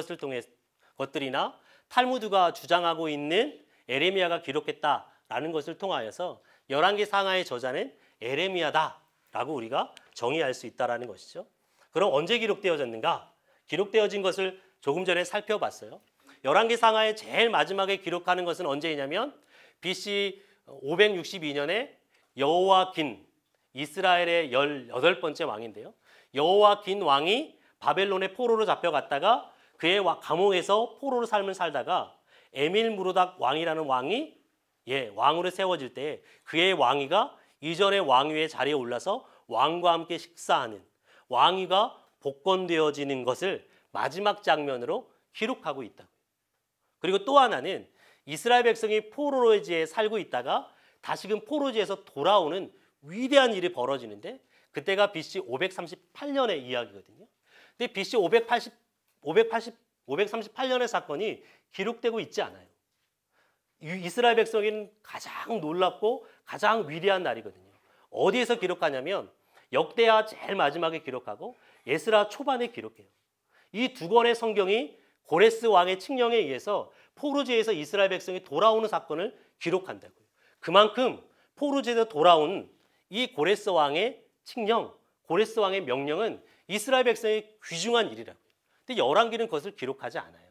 것들이나 탈무드가 주장하고 있는 에레미야가 기록했다라는 것을 통하여서 열왕기 상하의 저자는 에레미야다라고 우리가 정의할 수 있다라는 것이죠. 그럼 언제 기록되어졌는가? 기록되어진 것을 조금 전에 살펴봤어요. 열왕기 상하의 제일 마지막에 기록하는 것은 언제이냐면 BC 562년에 여호와긴, 이스라엘의 18번째 왕인데요. 여호와긴 왕이 바벨론의 포로로 잡혀갔다가 그의 감옥에서 포로로 삶을 살다가 에밀 무로닥 왕이라는 왕이 왕으로 세워질 때 그의 왕위가 이전의 왕위의 자리에 올라서 왕과 함께 식사하는 왕위가 복권되어지는 것을 마지막 장면으로 기록하고 있다고요. 그리고 또 하나는 이스라엘 백성이 포로지에 살고 있다가 다시금 포로지에서 돌아오는 위대한 일이 벌어지는데 그때가 BC 538년의 이야기거든요. 근데 BC 538년의 사건이 기록되고 있지 않아요. 이스라엘 백성에게는 가장 놀랍고 가장 위대한 날이거든요. 어디에서 기록하냐면 역대하 제일 마지막에 기록하고 에스라 초반에 기록해요. 이 두 권의 성경이 고레스 왕의 칙령에 의해서 포로지에서 이스라엘 백성이 돌아오는 사건을 기록한다고요. 그만큼 포로지에서 돌아온 이 고레스 왕의 칙령, 고레스 왕의 명령은 이스라엘 백성의 귀중한 일이라고요. 근데 열왕기는 그것을 기록하지 않아요.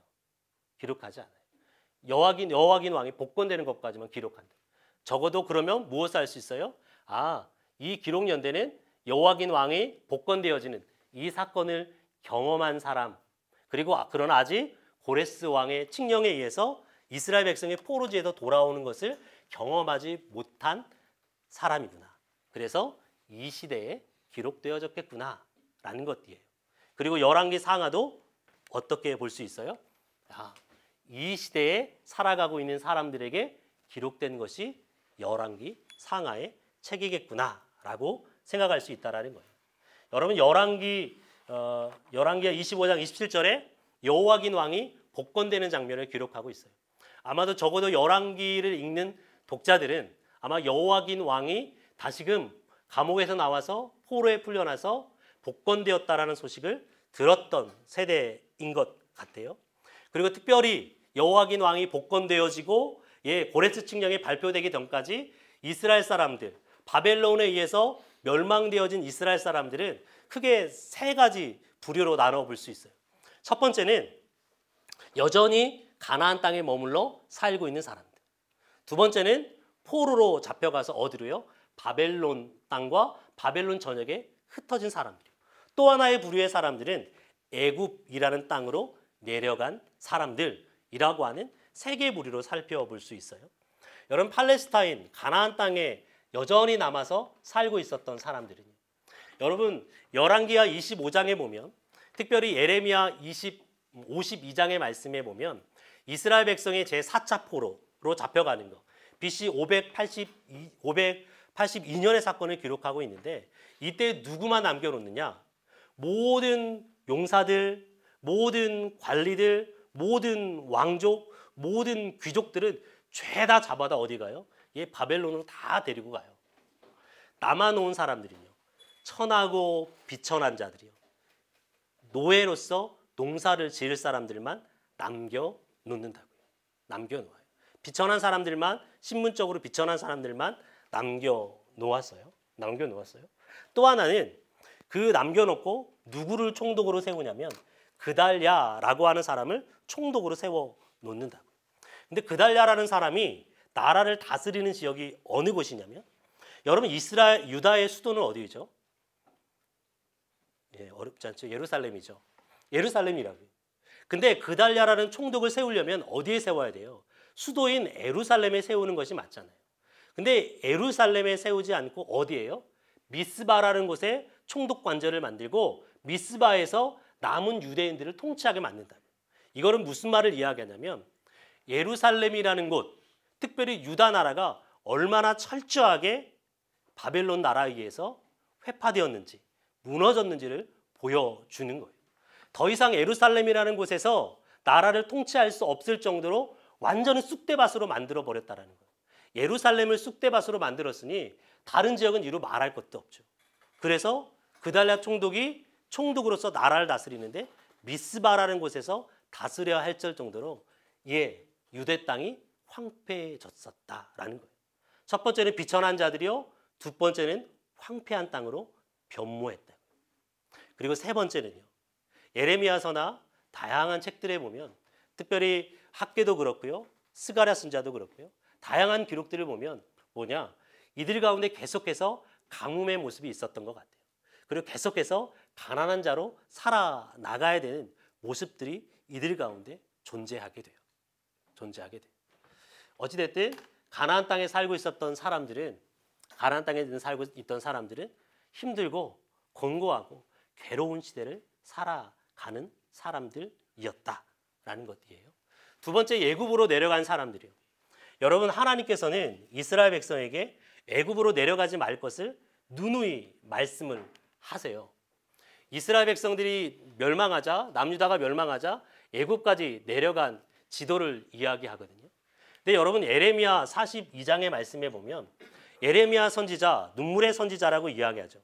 기록하지 않아요. 여호와긴 왕이 복권되는 것까지만 기록한다. 적어도 그러면 무엇을 할 수 있어요? 아, 이 기록 연대는 여호와긴 왕이 복권되어지는 이 사건을 경험한 사람, 그리고 그러나 아직 고레스 왕의 칙령에 의해서 이스라엘 백성의 포로지에서 돌아오는 것을 경험하지 못한 사람이구나. 그래서 이 시대에 기록되어졌겠구나라는 것이에요. 그리고 열왕기 상하도 어떻게 볼 수 있어요? 이 시대에 살아가고 있는 사람들에게 기록된 것이 열왕기 상하의 책이겠구나라고 생각할 수 있다라는 거예요. 여러분 열왕기하 25장 27절에 여호와긴 왕이 복권되는 장면을 기록하고 있어요. 아마도 적어도 열왕기를 읽는 독자들은 아마 여호와긴 왕이 다시금 감옥에서 나와서 포로에 풀려나서 복권되었다라는 소식을 들었던 세대인 것 같아요. 그리고 특별히 여호와긴 왕이 복권되어지고 고레스 칙령이 발표되기 전까지 이스라엘 사람들, 바벨론에 의해서 멸망되어진 이스라엘 사람들은 크게 세 가지 부류로 나눠볼 수 있어요. 첫 번째는 여전히 가나안 땅에 머물러 살고 있는 사람들. 두 번째는 포로로 잡혀가서 어디로요? 바벨론 땅과 바벨론 전역에 흩어진 사람들이요. 또 하나의 부류의 사람들은 애굽이라는 땅으로 내려간 사람들이라고 하는 세 개의 부류로 살펴볼 수 있어요. 여러분 팔레스타인, 가나안 땅에 여전히 남아서 살고 있었던 사람들은요. 여러분 열왕기하 25장에 보면 특별히 예레미야 52장의 말씀에 보면 이스라엘 백성이 제4차 포로로 잡혀가는 거 BC 582년의 사건을 기록하고 있는데 이때 누구만 남겨놓느냐? 모든 용사들, 모든 관리들, 모든 왕족, 모든 귀족들은 죄다 잡아다 어디 가요? 바벨론으로 다 데리고 가요. 남아놓은 사람들은요. 천하고 비천한 자들이요. 노예로서 농사를 지을 사람들만 남겨놓는다고요. 남겨놓아요. 비천한 사람들만, 신분적으로 비천한 사람들만 남겨놓았어요. 또 하나는 그 남겨놓고 누구를 총독으로 세우냐면 그달랴라고 하는 사람을 총독으로 세워놓는다고요. 근데 그달랴라는 사람이 나라를 다스리는 지역이 어느 곳이냐면 여러분 유다의 수도는 어디죠? 예, 어렵지 않죠. 예루살렘이죠. 예루살렘이라고요. 근데 그달랴라는 총독을 세우려면 어디에 세워야 돼요? 수도인 예루살렘에 세우는 것이 맞잖아요. 근데 예루살렘에 세우지 않고 어디예요? 미스바라는 곳에 총독 관절을 만들고 미스바에서 남은 유대인들을 통치하게 만든다. 이거는 무슨 말을 이야기하냐면 예루살렘이라는 곳, 특별히 유다 나라가 얼마나 철저하게 바벨론 나라에 의해서 회파되었는지 무너졌는지를 보여주는 거예요. 더 이상 예루살렘이라는 곳에서 나라를 통치할 수 없을 정도로 완전히 쑥대밭으로 만들어 버렸다라는 거예요. 예루살렘을 쑥대밭으로 만들었으니 다른 지역은 이루 말할 것도 없죠. 그래서 그달랴 총독이 총독으로서 나라를 다스리는데 미스바라는 곳에서 다스려야 할 정도로 유대 땅이 황폐해졌었다라는 거예요. 첫 번째는 비천한 자들이요, 두 번째는 황폐한 땅으로 변모했다. 그리고 세 번째는요, 예레미야서나 다양한 책들에 보면 특별히 학계도 그렇고요, 스가랴 선지자도 그렇고요, 다양한 기록들을 보면 뭐냐, 이들 가운데 계속해서 가뭄의 모습이 있었던 것 같아요. 그리고 계속해서 가난한 자로 살아나가야 되는 모습들이 이들 가운데 존재하게 돼요. 어찌됐든 가나안 땅에 살고 있었던 사람들은, 가나안 땅에 살고 있던 사람들은 힘들고 곤고하고 괴로운 시대를 살아가는 사람들이었다라는 것이에요. 두 번째, 애굽으로 내려간 사람들이요. 여러분, 하나님께서는 이스라엘 백성에게 애굽으로 내려가지 말 것을 누누이 말씀을 하세요. 이스라엘 백성들이 멸망하자, 남유다가 멸망하자 애굽까지 내려간 지도를 이야기하거든요. 근데 여러분, 예레미야 42장의 말씀에 보면 예레미야 선지자, 눈물의 선지자라고 이야기하죠.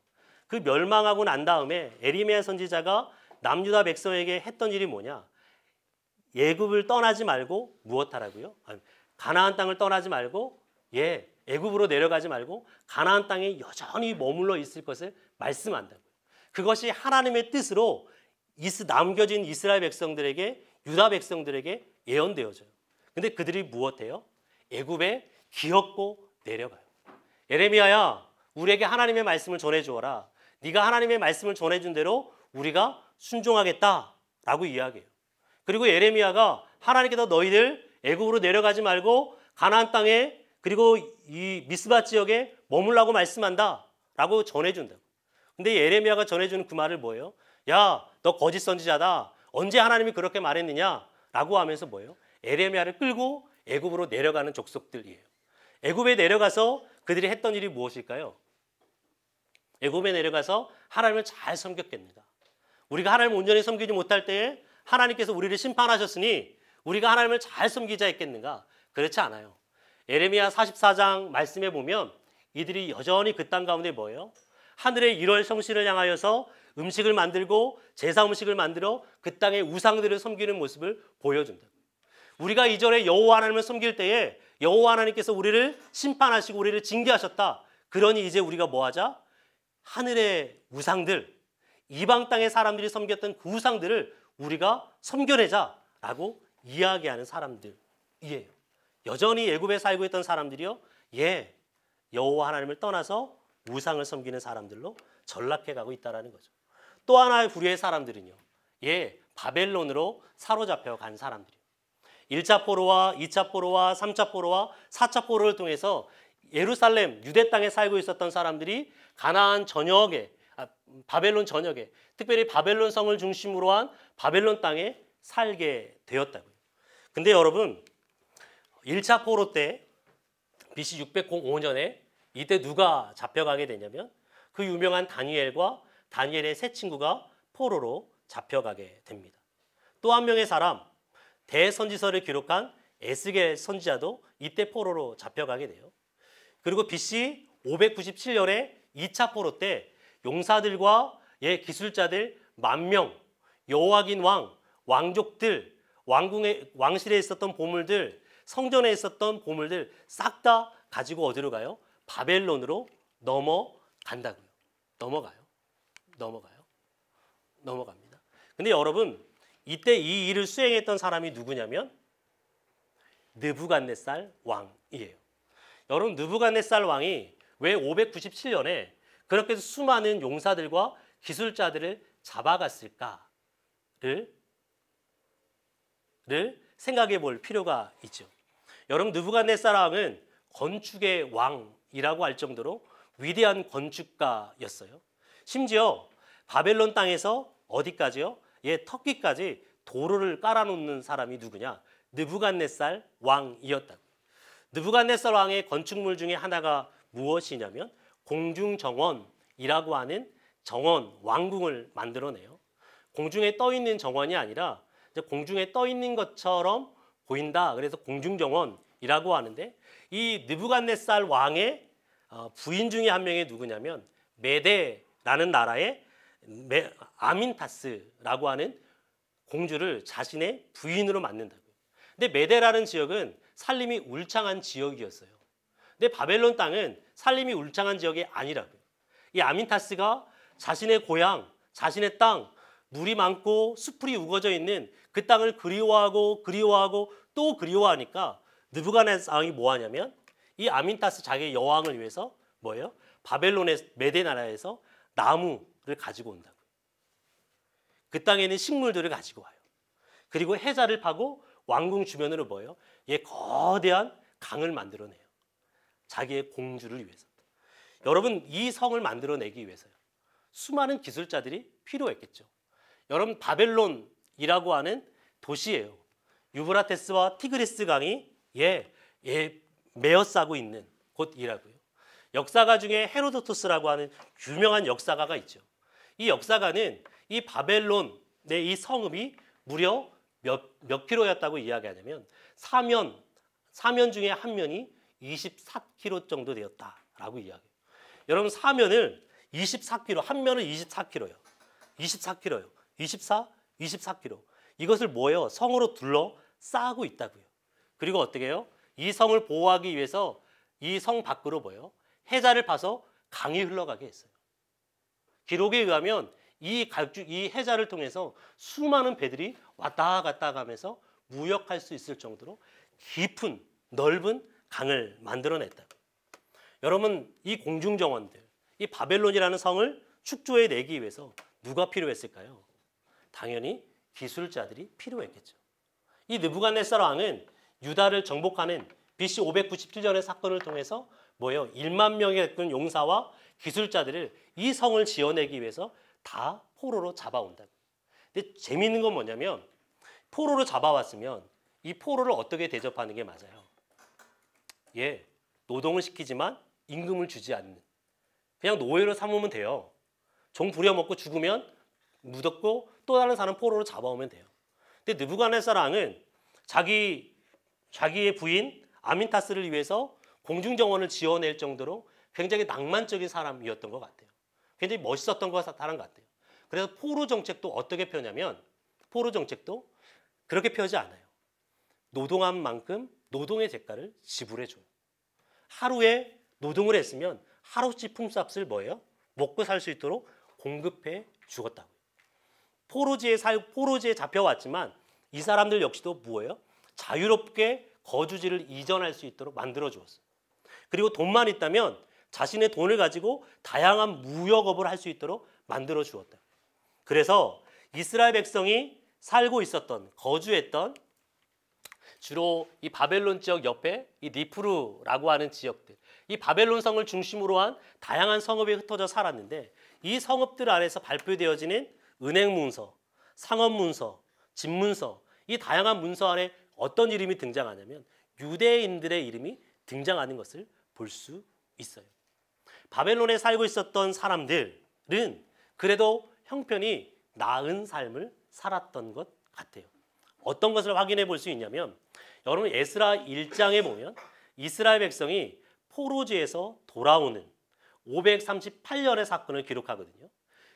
그 멸망하고 난 다음에 예레미야 선지자가 남유다 백성에게 했던 일이 뭐냐? 애굽을 떠나지 말고 무엇하라고요? 가나안 땅을 떠나지 말고 애굽으로 내려가지 말고 가나안 땅에 여전히 머물러 있을 것을 말씀한다고요. 그것이 하나님의 뜻으로 남겨진 이스라엘 백성들에게, 유다 백성들에게 예언되어져요. 근데 그들이 무엇해요? 애굽에 기어코 내려가요. 예레미야야, 우리에게 하나님의 말씀을 전해주어라. 네가 하나님의 말씀을 전해준 대로 우리가 순종하겠다라고 이야기해요. 그리고 예레미야가 하나님께서 너희들 애굽으로 내려가지 말고 가나안 땅에, 그리고 이 미스바 지역에 머물라고 말씀한다라고 전해준다고. 근데 예레미야가 전해주는 그 말을 뭐예요? 야, 너 거짓 선지자다. 언제 하나님이 그렇게 말했느냐라고 하면서 뭐예요? 예레미야를 끌고 애굽으로 내려가는 족속들이에요. 애굽에 내려가서 그들이 했던 일이 무엇일까요? 애굽에 내려가서 하나님을 잘 섬겼겠는가? 우리가 하나님을 온전히 섬기지 못할 때에 하나님께서 우리를 심판하셨으니 우리가 하나님을 잘 섬기자 했겠는가? 그렇지 않아요. 예레미야 44장 말씀에 보면 이들이 여전히 그 땅 가운데 뭐예요? 하늘의 1월 성신을 향하여서 음식을 만들고 제사 음식을 만들어 그 땅의 우상들을 섬기는 모습을 보여준다. 우리가 이전에 여호와 하나님을 섬길 때에 여호와 하나님께서 우리를 심판하시고 우리를 징계하셨다. 그러니 이제 우리가 뭐하자? 하늘의 우상들, 이방 땅의 사람들이 섬겼던 그 우상들을 우리가 섬겨내자라고 이야기하는 사람들이에요. 여전히 애굽에 살고 있던 사람들이요, 여호와 하나님을 떠나서 우상을 섬기는 사람들로 전락해가고 있다는 거죠. 또 하나의 부류의 사람들은요, 바벨론으로 사로잡혀 간 사람들이에요. 1차 포로와 2차 포로와 3차 포로와 4차 포로를 통해서 예루살렘, 유대 땅에 살고 있었던 사람들이 가나안 전역에, 바벨론 전역에, 특별히 바벨론 성을 중심으로 한 바벨론 땅에 살게 되었다고요. 근데 여러분, 1차 포로 때 BC 605년에 이때 누가 잡혀가게 되냐면 그 유명한 다니엘과 다니엘의 세 친구가 포로로 잡혀가게 됩니다. 또 한 명의 사람, 대선지서를 기록한 에스겔 선지자도 이때 포로로 잡혀가게 돼요. 그리고 BC 597년에 2차 포로 때 용사들과 기술자들 10,000명, 여호와긴 왕, 왕족들, 왕실에 있었던 보물들, 성전에 있었던 보물들 싹 다 가지고 어디로 가요? 바벨론으로 넘어간다고요. 넘어갑니다. 근데 여러분, 이때 이 일을 수행했던 사람이 누구냐면 느부갓네살 왕이에요. 여러분 느부갓네살 왕이 왜 597년에 그렇게 수많은 용사들과 기술자들을 잡아갔을까를 생각해 볼 필요가 있죠. 여러분 느부갓네살 왕은 건축의 왕이라고 할 정도로 위대한 건축가였어요. 심지어 바벨론 땅에서 어디까지요? 터키까지 도로를 깔아놓는 사람이 누구냐? 느부갓네살 왕이었다고. 느부갓네살 왕의 건축물 중에 하나가 무엇이냐면 공중정원이라고 하는 정원, 왕궁을 만들어내요. 공중에 떠 있는 정원이 아니라 공중에 떠 있는 것처럼 보인다. 그래서 공중정원이라고 하는데 이 느부갓네살 왕의 부인 중에 한 명이 누구냐면 메데라는 나라의 아민타스라고 하는 공주를 자신의 부인으로 만든다고요. 근데 메데라는 지역은 살림이 울창한 지역이었어요. 근데 바벨론 땅은 살림이 울창한 지역이 아니라고요. 이 아민타스가 자신의 고향, 자신의 땅, 물이 많고 수풀이 우거져 있는 그 땅을 그리워하고 또 그리워하니까 느부갓네살 왕이 뭐 하냐면 이 아민타스 자기의 여왕을 위해서 뭐예요? 바벨론의 메데 나라에서 나무를 가지고 온다고요. 그 땅에는 식물들을 가지고 와요. 그리고 해자를 파고 왕궁 주변으로 뭐예요? 거대한 강을 만들어내요. 자기의 공주를 위해서. 여러분 이 성을 만들어내기 위해서요. 수많은 기술자들이 필요했겠죠. 여러분 바벨론이라고 하는 도시예요. 유브라테스와 티그리스 강이 메어싸고 있는 곳이라고요. 역사가 중에 헤로도토스라고 하는 유명한 역사가가 있죠. 이 역사가는 이 바벨론의 이 성읍이 무려 몇 킬로였다고 이야기하냐면 사면 중에 한 면이 24km 정도 되었다라고 이야기해요. 여러분 사면을 24km, 한 면을 24km요. 24km요. 24km. 이것을 뭐예요? 성으로 둘러싸고 있다고요. 그리고 어떻게 해요? 이 성을 보호하기 위해서 이 성 밖으로 뭐예요? 해자를 파서 강이 흘러가게 했어요. 기록에 의하면 이 해자를 통해서 수많은 배들이 왔다 갔다 가면서 무역할 수 있을 정도로 깊은 넓은 강을 만들어냈다. 여러분 이 공중정원들, 이 바벨론이라는 성을 축조해내기 위해서 누가 필요했을까요? 당연히 기술자들이 필요했겠죠. 이 느부갓네살 왕은 유다를 정복하는 BC 597년의 사건을 통해서 뭐예요? 1만 명의 용사와 기술자들을 이 성을 지어내기 위해서 다 포로로 잡아온다. 근데 재미있는 건 뭐냐면 포로로 잡아왔으면 이 포로를 어떻게 대접하는 게 맞아요? 노동을 시키지만 임금을 주지 않는, 그냥 노예로 삼으면 돼요. 종 부려먹고 죽으면 묻었고 또 다른 사람 포로로 잡아오면 돼요. 근데 느부갓네살 왕은 자기의 부인 아민타스를 위해서 공중정원을 지어낼 정도로 굉장히 낭만적인 사람이었던 것 같아요. 굉장히 멋있었던 것 같아요. 그래서 포로 정책도 어떻게 펴냐면 포로 정책도 그렇게 펴지 않아요. 노동한 만큼 노동의 대가를 지불해줘요. 하루에 노동을 했으면 하루치 품삯을 뭐예요? 먹고 살 수 있도록 공급해 주었다고요. 포로지에 잡혀왔지만 이 사람들 역시도 뭐예요? 자유롭게 거주지를 이전할 수 있도록 만들어 주었어요. 그리고 돈만 있다면 자신의 돈을 가지고 다양한 무역업을 할 수 있도록 만들어 주었다. 그래서 이스라엘 백성이 살고 있었던, 거주했던 주로 이 바벨론 지역 옆에 이 니프루라고 하는 지역들, 이 바벨론 성을 중심으로 한 다양한 성읍이 흩어져 살았는데 이 성읍들 안에서 발표되어지는 은행 문서, 상업 문서, 집 문서, 이 다양한 문서 안에 어떤 이름이 등장하냐면 유대인들의 이름이 등장하는 것을 볼 수 있어요. 바벨론에 살고 있었던 사람들은 그래도 형편이 나은 삶을 살았던 것 같아요. 어떤 것을 확인해 볼 수 있냐면 여러분 에스라 1장에 보면 이스라엘 백성이 포로지에서 돌아오는 538년의 사건을 기록하거든요.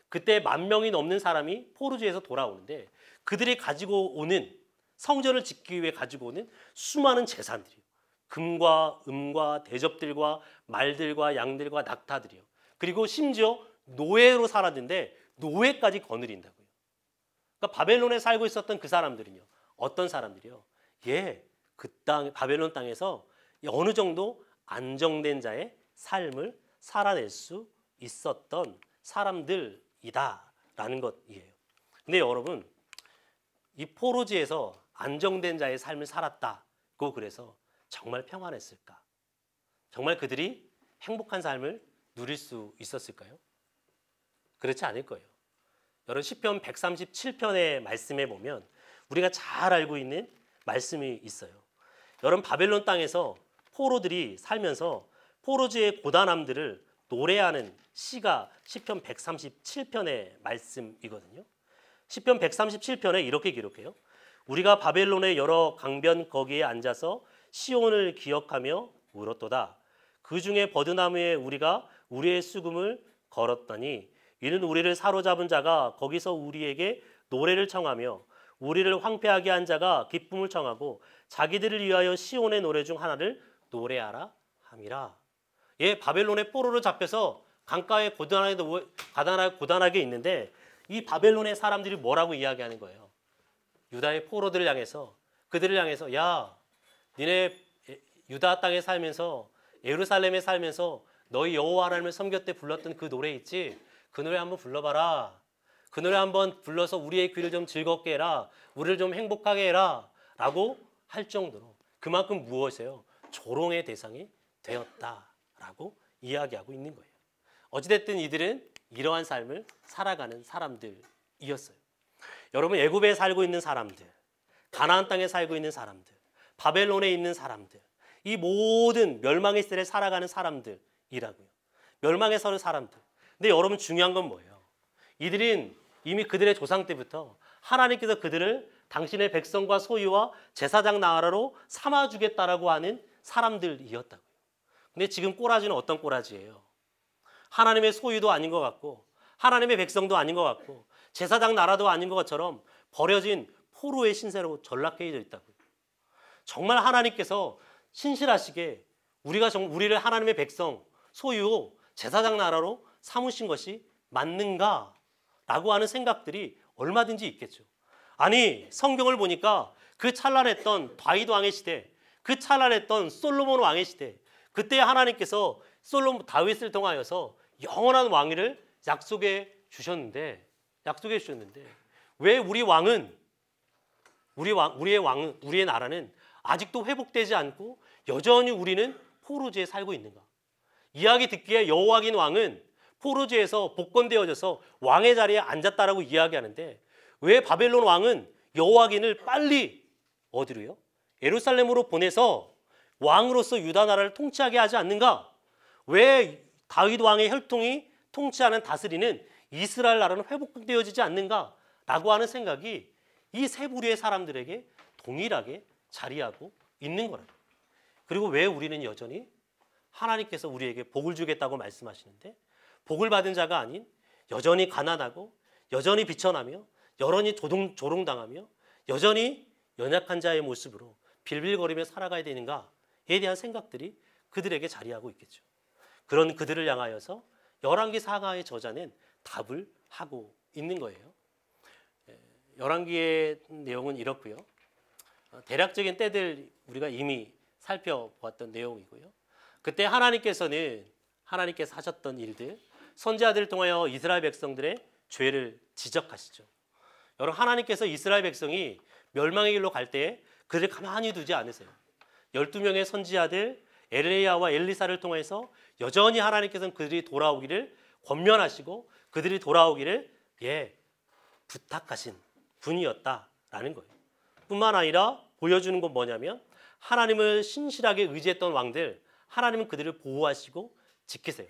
그때 10,000명이 넘는 사람이 포로지에서 돌아오는데 그들이 가지고 오는, 성전을 짓기 위해 가지고 오는 수많은 재산들이요. 금과 은과 대접들과 말들과 양들과 낙타들이요. 그리고 심지어 노예로 살았는데 노예까지 거느린다고요. 그러니까 바벨론에 살고 있었던 그 사람들은요. 어떤 사람들이요? 바벨론 땅에서 어느 정도 안정된 자의 삶을 살아낼 수 있었던 사람들이다라는 것이에요. 근데 여러분, 이 포로지에서 안정된 자의 삶을 살았다고 그래서 정말 평안했을까? 정말 그들이 행복한 삶을 누릴 수 있었을까요? 그렇지 않을 거예요. 여러분, 시편 137편의 말씀에 보면 우리가 잘 알고 있는 말씀이 있어요. 여러분, 바벨론 땅에서 포로들이 살면서 포로지의 고단함들을 노래하는 시가 시편 137편의 말씀이거든요. 시편 137편에 이렇게 기록해요. 우리가 바벨론의 여러 강변 거기에 앉아서 시온을 기억하며 울었도다. 그 중에 버드나무에 우리가 우리의 수금을 걸었더니 이는 우리를 사로잡은 자가 거기서 우리에게 노래를 청하며 우리를 황폐하게 한 자가 기쁨을 청하고 자기들을 위하여 시온의 노래 중 하나를 노래하라 함이라. 예, 바벨론의 포로로 잡혀서 강가에 고단하게 있는데 이 바벨론의 사람들이 뭐라고 이야기하는 거예요? 유다의 포로들을 향해서, 그들을 향해서, 야, 니네 유다 땅에 살면서, 예루살렘에 살면서 너희 여호와 하나님을 섬길 때 불렀던 그 노래 있지? 그 노래 한번 불러봐라. 그 노래 한번 불러서 우리의 귀를 좀 즐겁게 해라. 우리를 좀 행복하게 해라. 라고 할 정도로 그만큼 무엇이에요? 조롱의 대상이 되었다라고 이야기하고 있는 거예요. 어찌됐든 이들은 이러한 삶을 살아가는 사람들이었어요. 여러분, 애굽에 살고 있는 사람들, 가나안 땅에 살고 있는 사람들, 바벨론에 있는 사람들, 이 모든 멸망의 시대를 살아가는 사람들이라고요. 멸망의 서를 사람들. 근데 여러분, 중요한 건 뭐예요? 이들은 이미 그들의 조상 때부터 하나님께서 그들을 당신의 백성과 소유와 제사장 나라로 삼아주겠다라고 하는 사람들이었다고요. 근데 지금 꼬라지는 어떤 꼬라지예요? 하나님의 소유도 아닌 것 같고 하나님의 백성도 아닌 것 같고 제사장 나라도 아닌 것처럼 버려진 포로의 신세로 전락해져 있다고요. 정말 하나님께서 신실하시게 우리를 하나님의 백성, 소유, 제사장 나라로 삼으신 것이 맞는가라고 하는 생각들이 얼마든지 있겠죠. 아니, 성경을 보니까 그 찬란했던 다윗 왕의 시대, 그 찬란했던 솔로몬 왕의 시대, 그때 하나님께서 다윗을 통하여서 영원한 왕위를 약속해 주셨는데 왜 우리의 나라는 아직도 회복되지 않고 여전히 우리는 포로지에 살고 있는가? 이야기 듣기에 여호와긴 왕은 포로지에서 복권되어져서 왕의 자리에 앉았다라고 이야기하는데 왜 바벨론 왕은 여호와긴을 빨리 어디로요? 예루살렘으로 보내서 왕으로서 유다 나라를 통치하게 하지 않는가? 왜 다윗 왕의 혈통이 통치하는 다스리는 이스라엘 나라는 회복되어지지 않는가라고 하는 생각이 이 세 부류의 사람들에게 동일하게 자리하고 있는 거라고. 그리고 왜 우리는 여전히 하나님께서 우리에게 복을 주겠다고 말씀하시는데 복을 받은 자가 아닌 여전히 가난하고 여전히 비천하며 여전히 조롱당하며 여전히 연약한 자의 모습으로 빌빌거리며 살아가야 되는가에 대한 생각들이 그들에게 자리하고 있겠죠. 그런 그들을 향하여서 열왕기 사가의 저자는 답을 하고 있는 거예요. 열왕기의 내용은 이렇고요. 대략적인 때들 우리가 이미 살펴보았던 내용이고요. 그때 하나님께서 하셨던 일들, 선지자들을 통하여 이스라엘 백성들의 죄를 지적하시죠. 여러분, 하나님께서 이스라엘 백성이 멸망의 길로 갈 때에 그들을 가만히 두지 않으세요. 12명의 선지자들 엘레야와 엘리사를 통해서 여전히 하나님께서는 그들이 돌아오기를 권면하시고 그들이 돌아오기를 부탁하신 분이었다라는 거예요. 뿐만 아니라 보여주는 건 뭐냐면 하나님을 신실하게 의지했던 왕들, 하나님은 그들을 보호하시고 지키세요.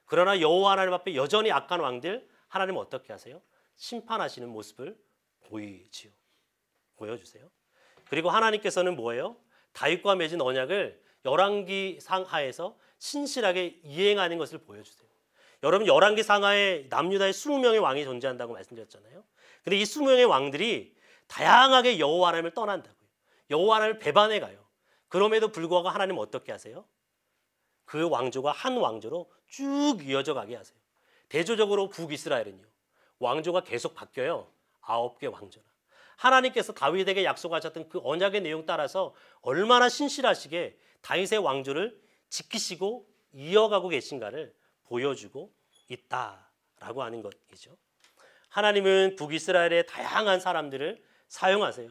그러나 여호와 하나님 앞에 여전히 악한 왕들, 하나님은 어떻게 하세요? 심판하시는 모습을 보여주세요. 그리고 하나님께서는 뭐예요? 다윗과 맺은 언약을 열왕기 상하에서 신실하게 이행하는 것을 보여주세요. 여러분, 열왕기 상하에 남유다의 20명의 왕이 존재한다고 말씀드렸잖아요. 근데 이 20명의 왕들이 다양하게 여호와 하나님을 떠난다고요. 여호와 하나님을 배반해 가요. 그럼에도 불구하고 하나님은 어떻게 하세요? 그 왕조가 한 왕조로 쭉 이어져 가게 하세요. 대조적으로 북이스라엘은요, 왕조가 계속 바뀌어요. 9개 왕조나. 하나님께서 다윗에게 약속하셨던 그 언약의 내용 따라서 얼마나 신실하시게 다윗의 왕조를 지키시고 이어가고 계신가를 보여주고 있다라고 하는 것이죠. 하나님은 북이스라엘의 다양한 사람들을 사용하세요.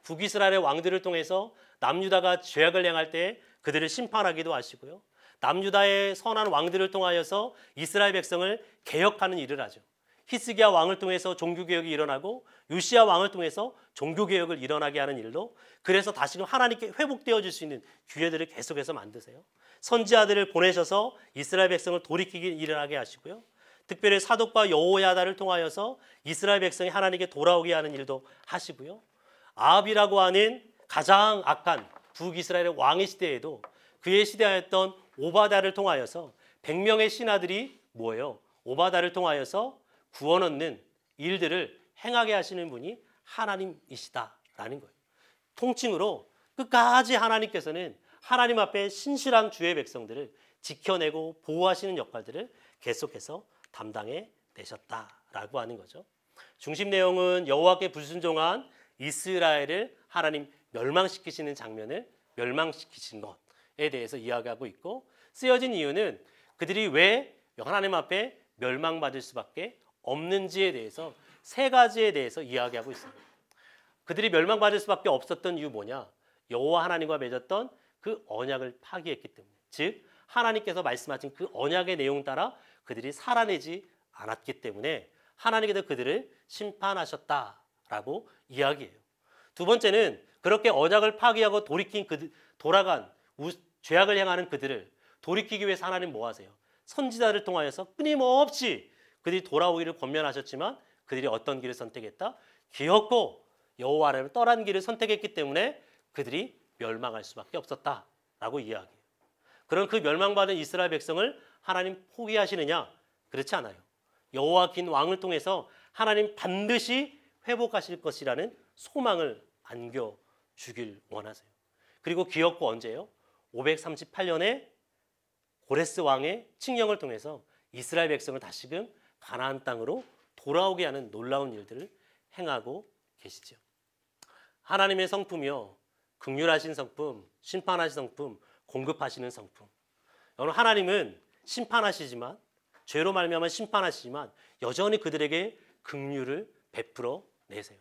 북이스라엘의 왕들을 통해서 남유다가 죄악을 행할 때 그들을 심판하기도 하시고요. 남유다의 선한 왕들을 통하여서 이스라엘 백성을 개혁하는 일을 하죠. 히스기야 왕을 통해서 종교개혁이 일어나고 요시야 왕을 통해서 종교개혁을 일어나게 하는 일로, 그래서 다시금 하나님께 회복되어질 수 있는 기회들을 계속해서 만드세요. 선지자들을 보내셔서 이스라엘 백성을 돌이키기 일어나게 하시고요. 특별히 사독과 여호야다를 통하여서 이스라엘 백성이 하나님께 돌아오게 하는 일도 하시고요. 아합이라고 하는 가장 악한 북이스라엘의 왕의 시대에도 그의 시대였던 오바다를 통하여서 100명의 신하들이 뭐예요? 오바다를 통하여서 구원 얻는 일들을 행하게 하시는 분이 하나님이시다라는 거예요. 통칭으로 끝까지 하나님께서는 하나님 앞에 신실한 주의 백성들을 지켜내고 보호하시는 역할들을 계속해서 담당해 내셨다라고 하는 거죠. 중심 내용은 여호와께 불순종한 이스라엘을 하나님 멸망시키시는 장면을 멸망시키신 것에 대해서 이야기하고 있고, 쓰여진 이유는 그들이 왜 하나님 앞에 멸망받을 수밖에 없는지에 대해서 세 가지에 대해서 이야기하고 있습니다. 그들이 멸망받을 수밖에 없었던 이유 뭐냐? 여호와 하나님과 맺었던 그 언약을 파기했기 때문에, 즉 하나님께서 말씀하신 그 언약의 내용 따라 그들이 살아내지 않았기 때문에 하나님께서 그들을 심판하셨다라고 이야기해요. 두 번째는 그렇게 언약을 파기하고 돌아간 죄악을 행하는 그들을 돌이키기 위해서 하나님 뭐 하세요? 선지자를 통하여서 끊임없이 그들이 돌아오기를 권면하셨지만 그들이 어떤 길을 선택했다? 기었고 여호와를 떠난 길을 선택했기 때문에 그들이 멸망할 수밖에 없었다라고 이야기해요. 그럼 그 멸망받은 이스라엘 백성을 하나님 포기하시느냐? 그렇지 않아요. 여호와긴 왕을 통해서 하나님 반드시 회복하실 것이라는 소망을 안겨주길 원하세요. 그리고 기었고 언제요? 538년에 고레스 왕의 칙령을 통해서 이스라엘 백성을 다시금 가나안 땅으로 돌아오게 하는 놀라운 일들을 행하고 계시죠. 하나님의 성품이요, 긍휼하신 성품, 심판하신 성품, 공급하시는 성품. 여러분, 하나님은 심판하시지만, 죄로 말미암아 심판하시지만 여전히 그들에게 긍휼을 베풀어 내세요.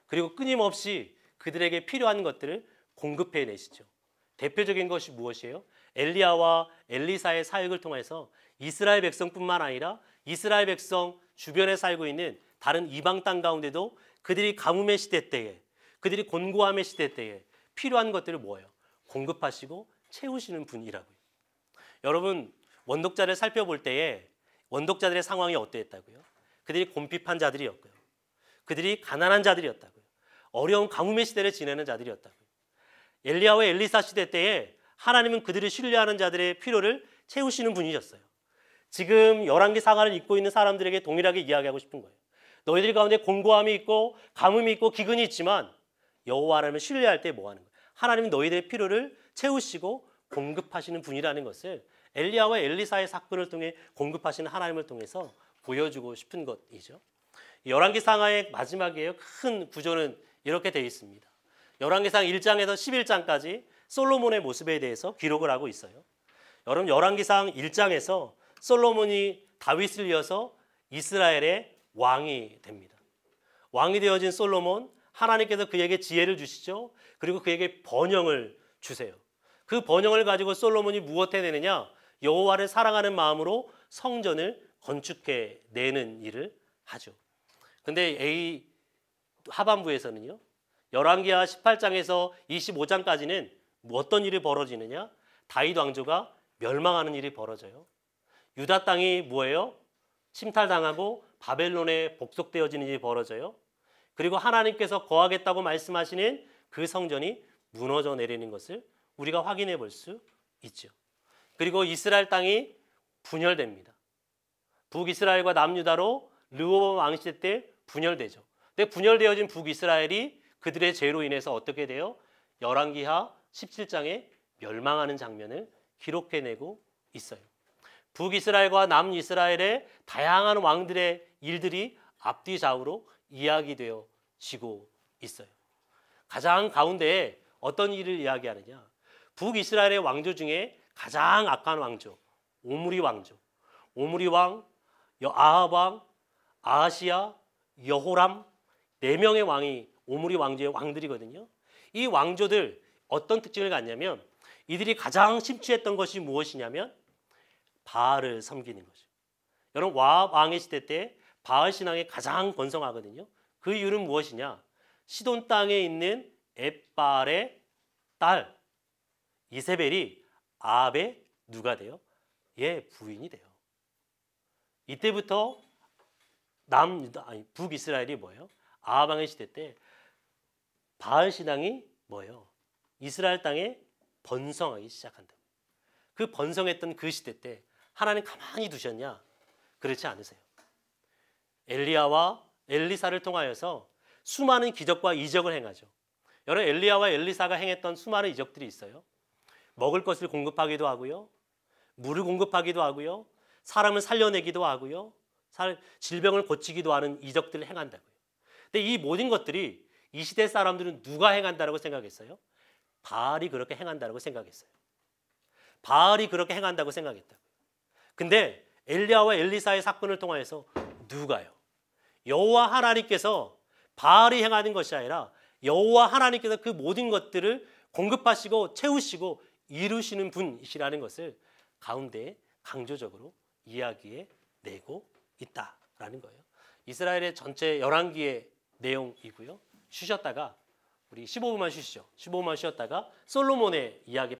그리고 끊임없이 그들에게 필요한 것들을 공급해 내시죠. 대표적인 것이 무엇이에요? 엘리야와 엘리사의 사역을 통해서 이스라엘 백성뿐만 아니라 이스라엘 백성 주변에 살고 있는 다른 이방 땅 가운데도 그들이 가뭄의 시대 때에, 그들이 곤고함의 시대 때에 필요한 것들을 뭐예요? 공급하시고 채우시는 분이라고요. 여러분, 원독자를 살펴볼 때에 원독자들의 상황이 어떠했다고요? 그들이 곰핍한 자들이었고요. 그들이 가난한 자들이었다고요. 어려운 가뭄의 시대를 지내는 자들이었다고요. 엘리야와 엘리사 시대 때에 하나님은 그들을 신뢰하는 자들의 필요를 채우시는 분이셨어요. 지금 열왕기 상하를 읽고 있는 사람들에게 동일하게 이야기하고 싶은 거예요. 너희들 가운데 곤고함이 있고 가뭄이 있고 기근이 있지만 여호와 하나님을 신뢰할 때 뭐 하는 거예요? 하나님은 너희들의 필요를 채우시고 공급하시는 분이라는 것을 엘리야와 엘리사의 사건을 통해 공급하시는 하나님을 통해서 보여주고 싶은 것이죠. 열왕기 상하의 마지막에 큰 구조는 이렇게 되어 있습니다. 열왕기상 1장에서 11장까지 솔로몬의 모습에 대해서 기록을 하고 있어요. 여러분, 열왕기상 1장에서 솔로몬이 다윗을 이어서 이스라엘의 왕이 됩니다. 왕이 되어진 솔로몬, 하나님께서 그에게 지혜를 주시죠. 그리고 그에게 번영을 주세요. 그 번영을 가지고 솔로몬이 무엇 해내느냐? 여호와를 사랑하는 마음으로 성전을 건축해 내는 일을 하죠. 근데 A 하반부에서는요, 열왕기하 18장에서 25장까지는 어떤 일이 벌어지느냐? 다윗 왕조가 멸망하는 일이 벌어져요. 유다 땅이 뭐예요? 침탈당하고 바벨론에 복속되어지는 일이 벌어져요. 그리고 하나님께서 거하겠다고 말씀하시는 그 성전이 무너져 내리는 것을 우리가 확인해 볼 수 있죠. 그리고 이스라엘 땅이 분열됩니다. 북이스라엘과 남유다로 르호보암 왕 시대 때 분열되죠. 근데 분열되어진 북이스라엘이 그들의 죄로 인해서 어떻게 돼요? 열왕기하 17장에 멸망하는 장면을 기록해내고 있어요. 북이스라엘과 남이스라엘의 다양한 왕들의 일들이 앞뒤 좌우로 이야기되어지고 있어요. 가장 가운데에 어떤 일을 이야기하느냐? 북이스라엘의 왕조 중에 가장 악한 왕조, 오므리 왕조. 오므리 왕, 아합 왕, 아하시야, 여호람 4명의 왕이 오므리 왕조의 왕들이거든요. 이 왕조들 어떤 특징을 갖냐면 이들이 가장 심취했던 것이 무엇이냐면 바알을 섬기는 거죠. 여러분 와합 왕의 시대 때 바알 신앙이 가장 번성하거든요. 그 이유는 무엇이냐? 시돈 땅에 있는 엣바알의 딸 이세벨이 아합의 누가 돼요? 부인이 돼요. 이때부터 북이스라엘이 뭐예요? 아합 왕의 시대 때 바알 신앙이 뭐예요? 이스라엘 땅에 번성하기 시작한다. 그 번성했던 그 시대 때 하나님 가만히 두셨냐? 그렇지 않으세요. 엘리야와 엘리사를 통하여서 수많은 기적과 이적을 행하죠. 여러분 엘리야와 엘리사가 행했던 수많은 이적들이 있어요. 먹을 것을 공급하기도 하고요. 물을 공급하기도 하고요. 사람을 살려내기도 하고요. 질병을 고치기도 하는 이적들을 행한다고요. 근데 이 모든 것들이 이 시대 사람들은 누가 행한다고 생각했어요? 바알이 그렇게 행한다고 생각했어요. 바알이 그렇게 행한다고 생각했다고요. 근데 엘리야와 엘리사의 사건을 통해서 누가요? 여호와 하나님께서 바알이 행하는 것이 아니라 여호와 하나님께서 그 모든 것들을 공급하시고 채우시고 이루시는 분이시라는 것을 가운데 강조적으로 이야기해 내고 있다라는 거예요. 이스라엘의 전체 열왕기의 내용이고요. 쉬셨다가 우리 15분만 쉬시죠. 15분만 쉬었다가 솔로몬의 이야기